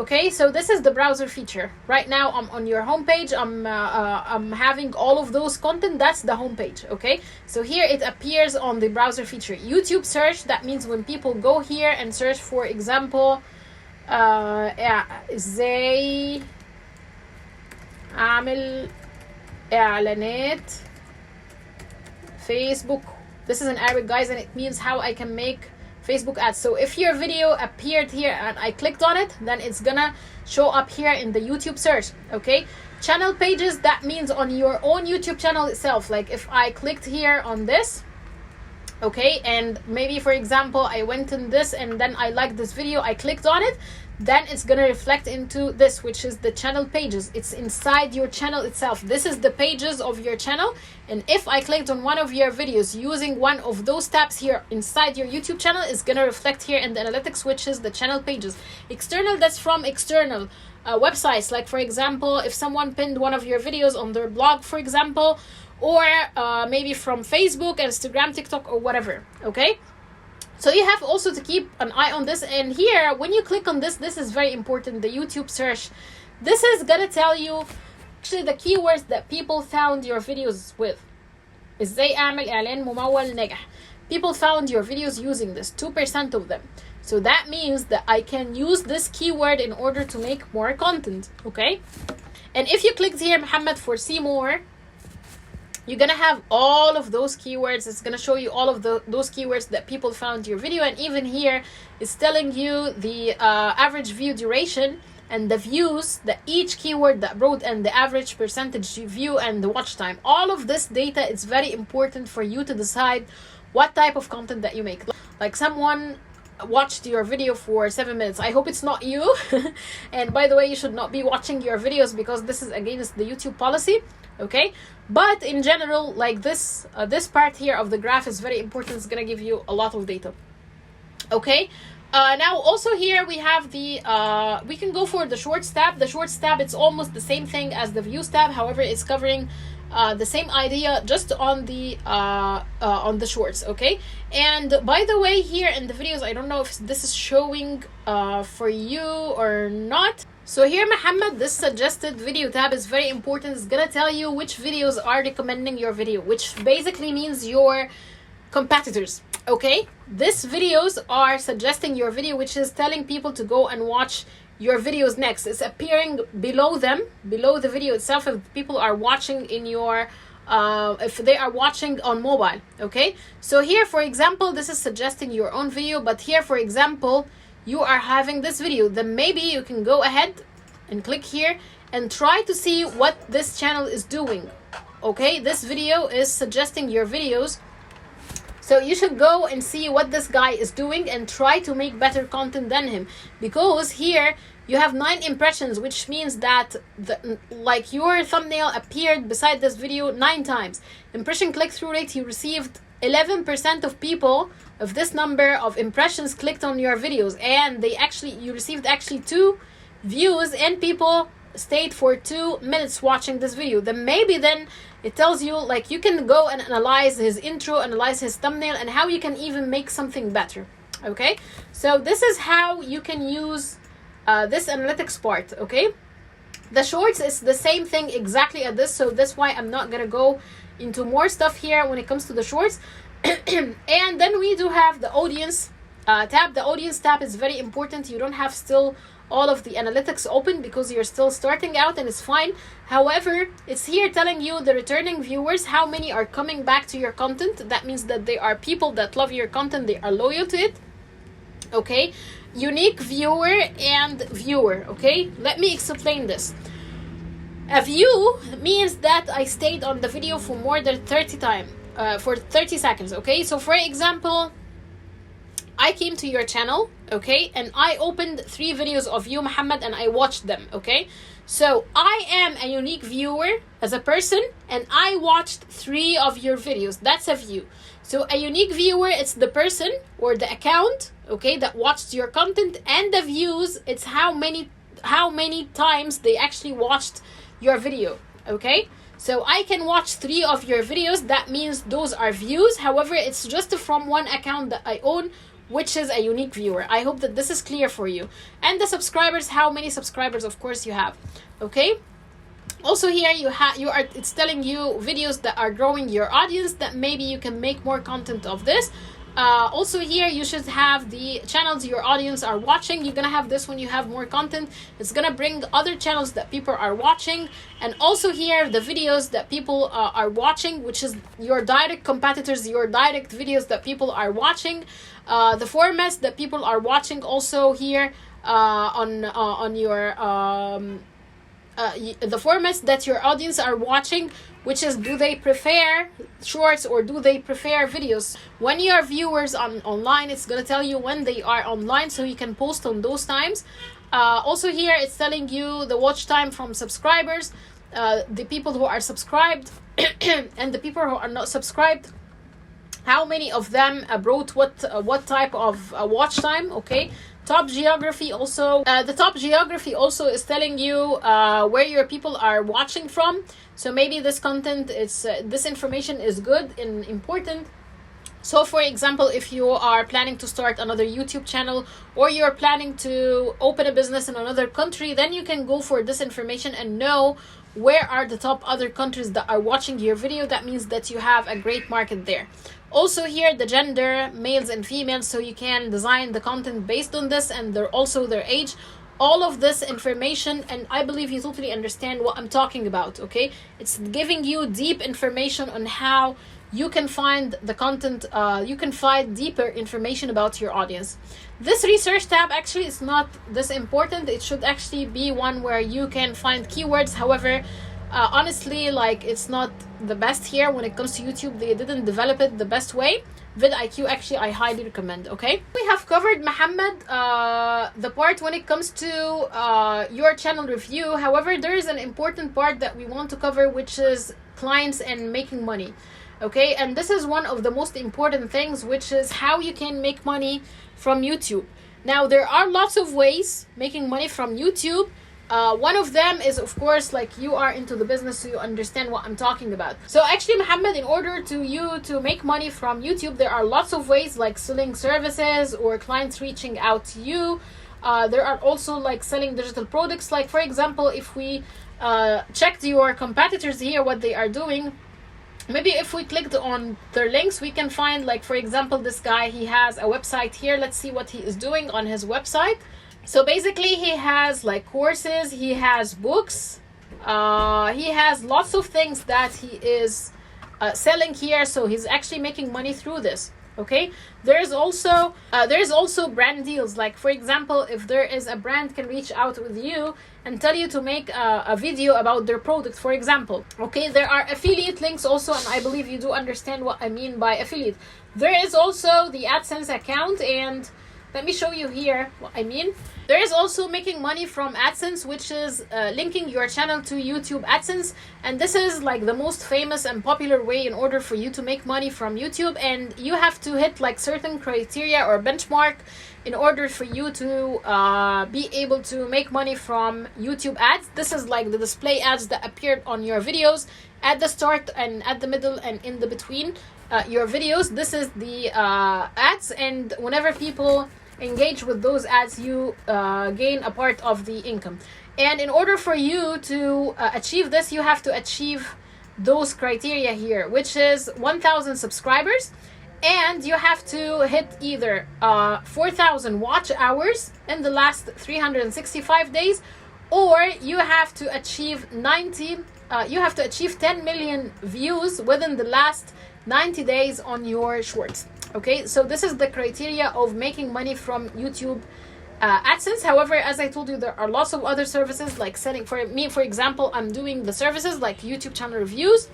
Okay, so this is the browser feature. Right now I'm on your homepage. I'm having all of those content. That's the homepage. Okay, so here it appears on the browser feature. YouTube search, that means when people go here and search, for example, ازاي اعمل اعلانات Facebook. This is in Arabic, guys, and it means how I can make Facebook ads. So if your video appeared here and I clicked on it, then it's gonna show up here in the YouTube search. Okay, channel pages, that means on your own YouTube channel itself. Like if I clicked here on this, okay, and maybe for example I went in this and then I liked this video, I clicked on it, then it's gonna reflect into this, which is the channel pages. It's inside your channel itself. This is the pages of your channel, and if I clicked on one of your videos using one of those tabs here inside your YouTube channel, it's gonna reflect here in the analytics, which is the channel pages. External, that's from external websites. Like for example, if someone pinned one of your videos on their blog, for example, or maybe from Facebook, Instagram, TikTok, or whatever. Okay, so you have also to keep an eye on this. And here when you click on this, this is very important, the YouTube search. This is gonna tell you actually the keywords that people found your videos with. ازاي اعمل اعلان ممول ناجح. People found your videos using this, 2% of them. So that means that I can use this keyword in order to make more content. Okay, and if you clicked here, Muhammad, for see more, you're gonna have all of those keywords. It's gonna show you all of those keywords that people found your video. And even here it's telling you the average view duration and the views that each keyword that brought, and the average percentage view and the watch time. All of this data is very important for you to decide what type of content that you make. Like someone watched your video for 7 minutes. I hope it's not you. And by the way, you should not be watching your videos because this is against the YouTube policy. Okay, but in general, like this this part here of the graph is very important. It's gonna give you a lot of data. Okay, now also here we have the we can go for the shorts tab. The shorts tab, it's almost the same thing as the views tab. However, it's covering the same idea just on the shorts. Okay, and by the way, here in the videos, I don't know if this is showing for you or not. So here, Muhammad, this suggested video tab is very important. It's gonna tell you which videos are recommending your video, which basically means your competitors. Okay, these videos are suggesting your video, which is telling people to go and watch your videos next. It's appearing below them, below the video itself, if people are watching in your if they are watching on mobile. Okay, so here for example, this is suggesting your own video, but here for example you are having this video, then maybe you can go ahead and click here and try to see what this channel is doing. Okay, this video is suggesting your videos, so you should go and see what this guy is doing and try to make better content than him, because here you have 9 impressions, which means that like your thumbnail appeared beside this video 9 times. Impression click-through rate, you received 11% of people of this number of impressions clicked on your videos, and you received 2 views, and people stayed for 2 minutes watching this video. Then maybe then it tells you like you can go and analyze his intro, analyze his thumbnail, and how you can even make something better. Okay, so this is how you can use this analytics part, okay? The shorts is the same thing exactly as this, so that's why I'm not gonna go into more stuff here when it comes to the shorts. And then we do have the audience tab. The audience tab is very important. You don't have still all of the analytics open because you're still starting out, and it's fine. However, it's here telling you the returning viewers, how many are coming back to your content. That means that they are people that love your content, they are loyal to it, okay? Unique viewer and viewer, okay? Let me explain this. A view means that I stayed on the video for more than 30 seconds, okay? So for example, I came to your channel, okay, and I opened 3 videos of you, Muhammad, and I watched them, okay? So I am a unique viewer as a person, and I watched 3 of your videos. That's a view. So a unique viewer, it's the person or the account, okay, that watched your content, and the views, it's how many times they actually watched your video, okay? So I can watch 3 of your videos. That means those are views. However, it's just from one account that I own, which is a unique viewer. I hope that this is clear for you. And the subscribers, how many subscribers, of course, you have, okay? Also here it's telling you videos that are growing your audience, that maybe you can make more content of this. Also here you should have the channels your audience are watching. You're gonna have this when you have more content. It's gonna bring other channels that people are watching. And also here the videos that people are watching, which is your direct competitors, your direct videos that people are watching. The formats that people are watching also here on your the formats that your audience are watching, which is, do they prefer shorts or do they prefer videos? When your viewers online, it's gonna tell you when they are online, so you can post on those times. Also here it's telling you the watch time from subscribers, the people who are subscribed and the people who are not subscribed, how many of them brought what type of watch time, okay? Top geography also, the top geography also is telling you where your people are watching from. So maybe this content is this information is good and important. So for example, if you are planning to start another YouTube channel, or you're planning to open a business in another country, then you can go for this information and know where are the top other countries that are watching your video. That means that you have a great market there. Also here the gender, males and females, so you can design the content based on this, and also their age. All of this information, and I believe you totally understand what I'm talking about, okay? It's giving you deep information on how you can find the content, you can find deeper information about your audience. This research tab actually is not this important. It should actually be one where you can find keywords. However, honestly, like, it's not the best here when it comes to YouTube. They didn't develop it the best way. vidIQ, actually, I highly recommend, okay? We have covered, Muhammad, the part when it comes to your channel review. However, there is an important part that we want to cover, which is clients and making money, okay? And this is one of the most important things, which is how you can make money from YouTube. Now, there are lots of ways making money from YouTube. One of them is, of course, like, you are into the business, so you understand what I'm talking about. So actually, Muhammad, in order to make money from YouTube, there are lots of ways, like selling services or clients reaching out to you. There are also like selling digital products. Like, for example, if we checked your competitors here, what they are doing, maybe if we clicked on their links, we can find, like, for example, this guy, he has a website here. Let's see what he is doing on his website. So basically, he has like courses, he has books, he has lots of things that he is selling here. So he's actually making money through this, okay? There's also brand deals. Like, for example, if there is a brand can reach out with you and tell you to make a video about their product, for example, okay? There are affiliate links also, and I believe you do understand what I mean by affiliate. There is also the AdSense account, and let me show you here what I mean. There is also making money from AdSense, which is linking your channel to YouTube AdSense. And this is like the most famous and popular way in order for you to make money from YouTube. And you have to hit like certain criteria or benchmark in order for you to be able to make money from YouTube ads. This is like the display ads that appeared on your videos at the start and at the middle and in the between your videos. This is the ads, and whenever people engage with those ads, you gain a part of the income. And in order for you to achieve this, you have to achieve those criteria here, which is 1,000 subscribers, and you have to hit either 4,000 watch hours in the last 365 days, or you have to achieve 10 million views within the last 90 days on your shorts. Okay, so this is the criteria of making money from YouTube AdSense. However, as I told you, there are lots of other services like setting. For me, for example, I'm doing the services like YouTube channel reviews.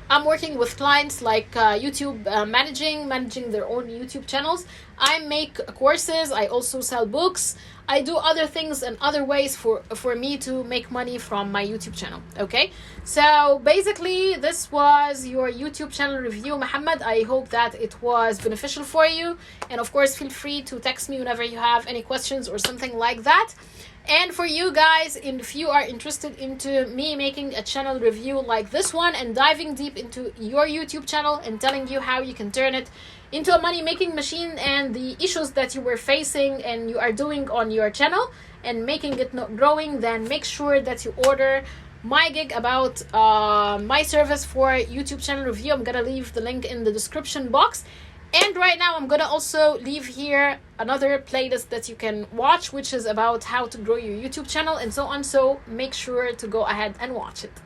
I'm working with clients like YouTube managing their own YouTube channels. I make courses. I also sell books. I do other things and other ways for me to make money from my YouTube channel. Okay, so basically this was your YouTube channel review, Muhammad. I hope that it was beneficial for you, and of course feel free to text me whenever you have any questions or something like that. And for you guys, if you are interested into me making a channel review like this one and diving deep into your YouTube channel and telling you how you can turn it into a money-making machine and the issues that you were facing and you are doing on your channel and making it not growing, then make sure that you order my gig about my service for YouTube channel review. I'm gonna leave the link in the description box. And right now I'm gonna also leave here another playlist that you can watch, which is about how to grow your YouTube channel and so on. So make sure to go ahead and watch it.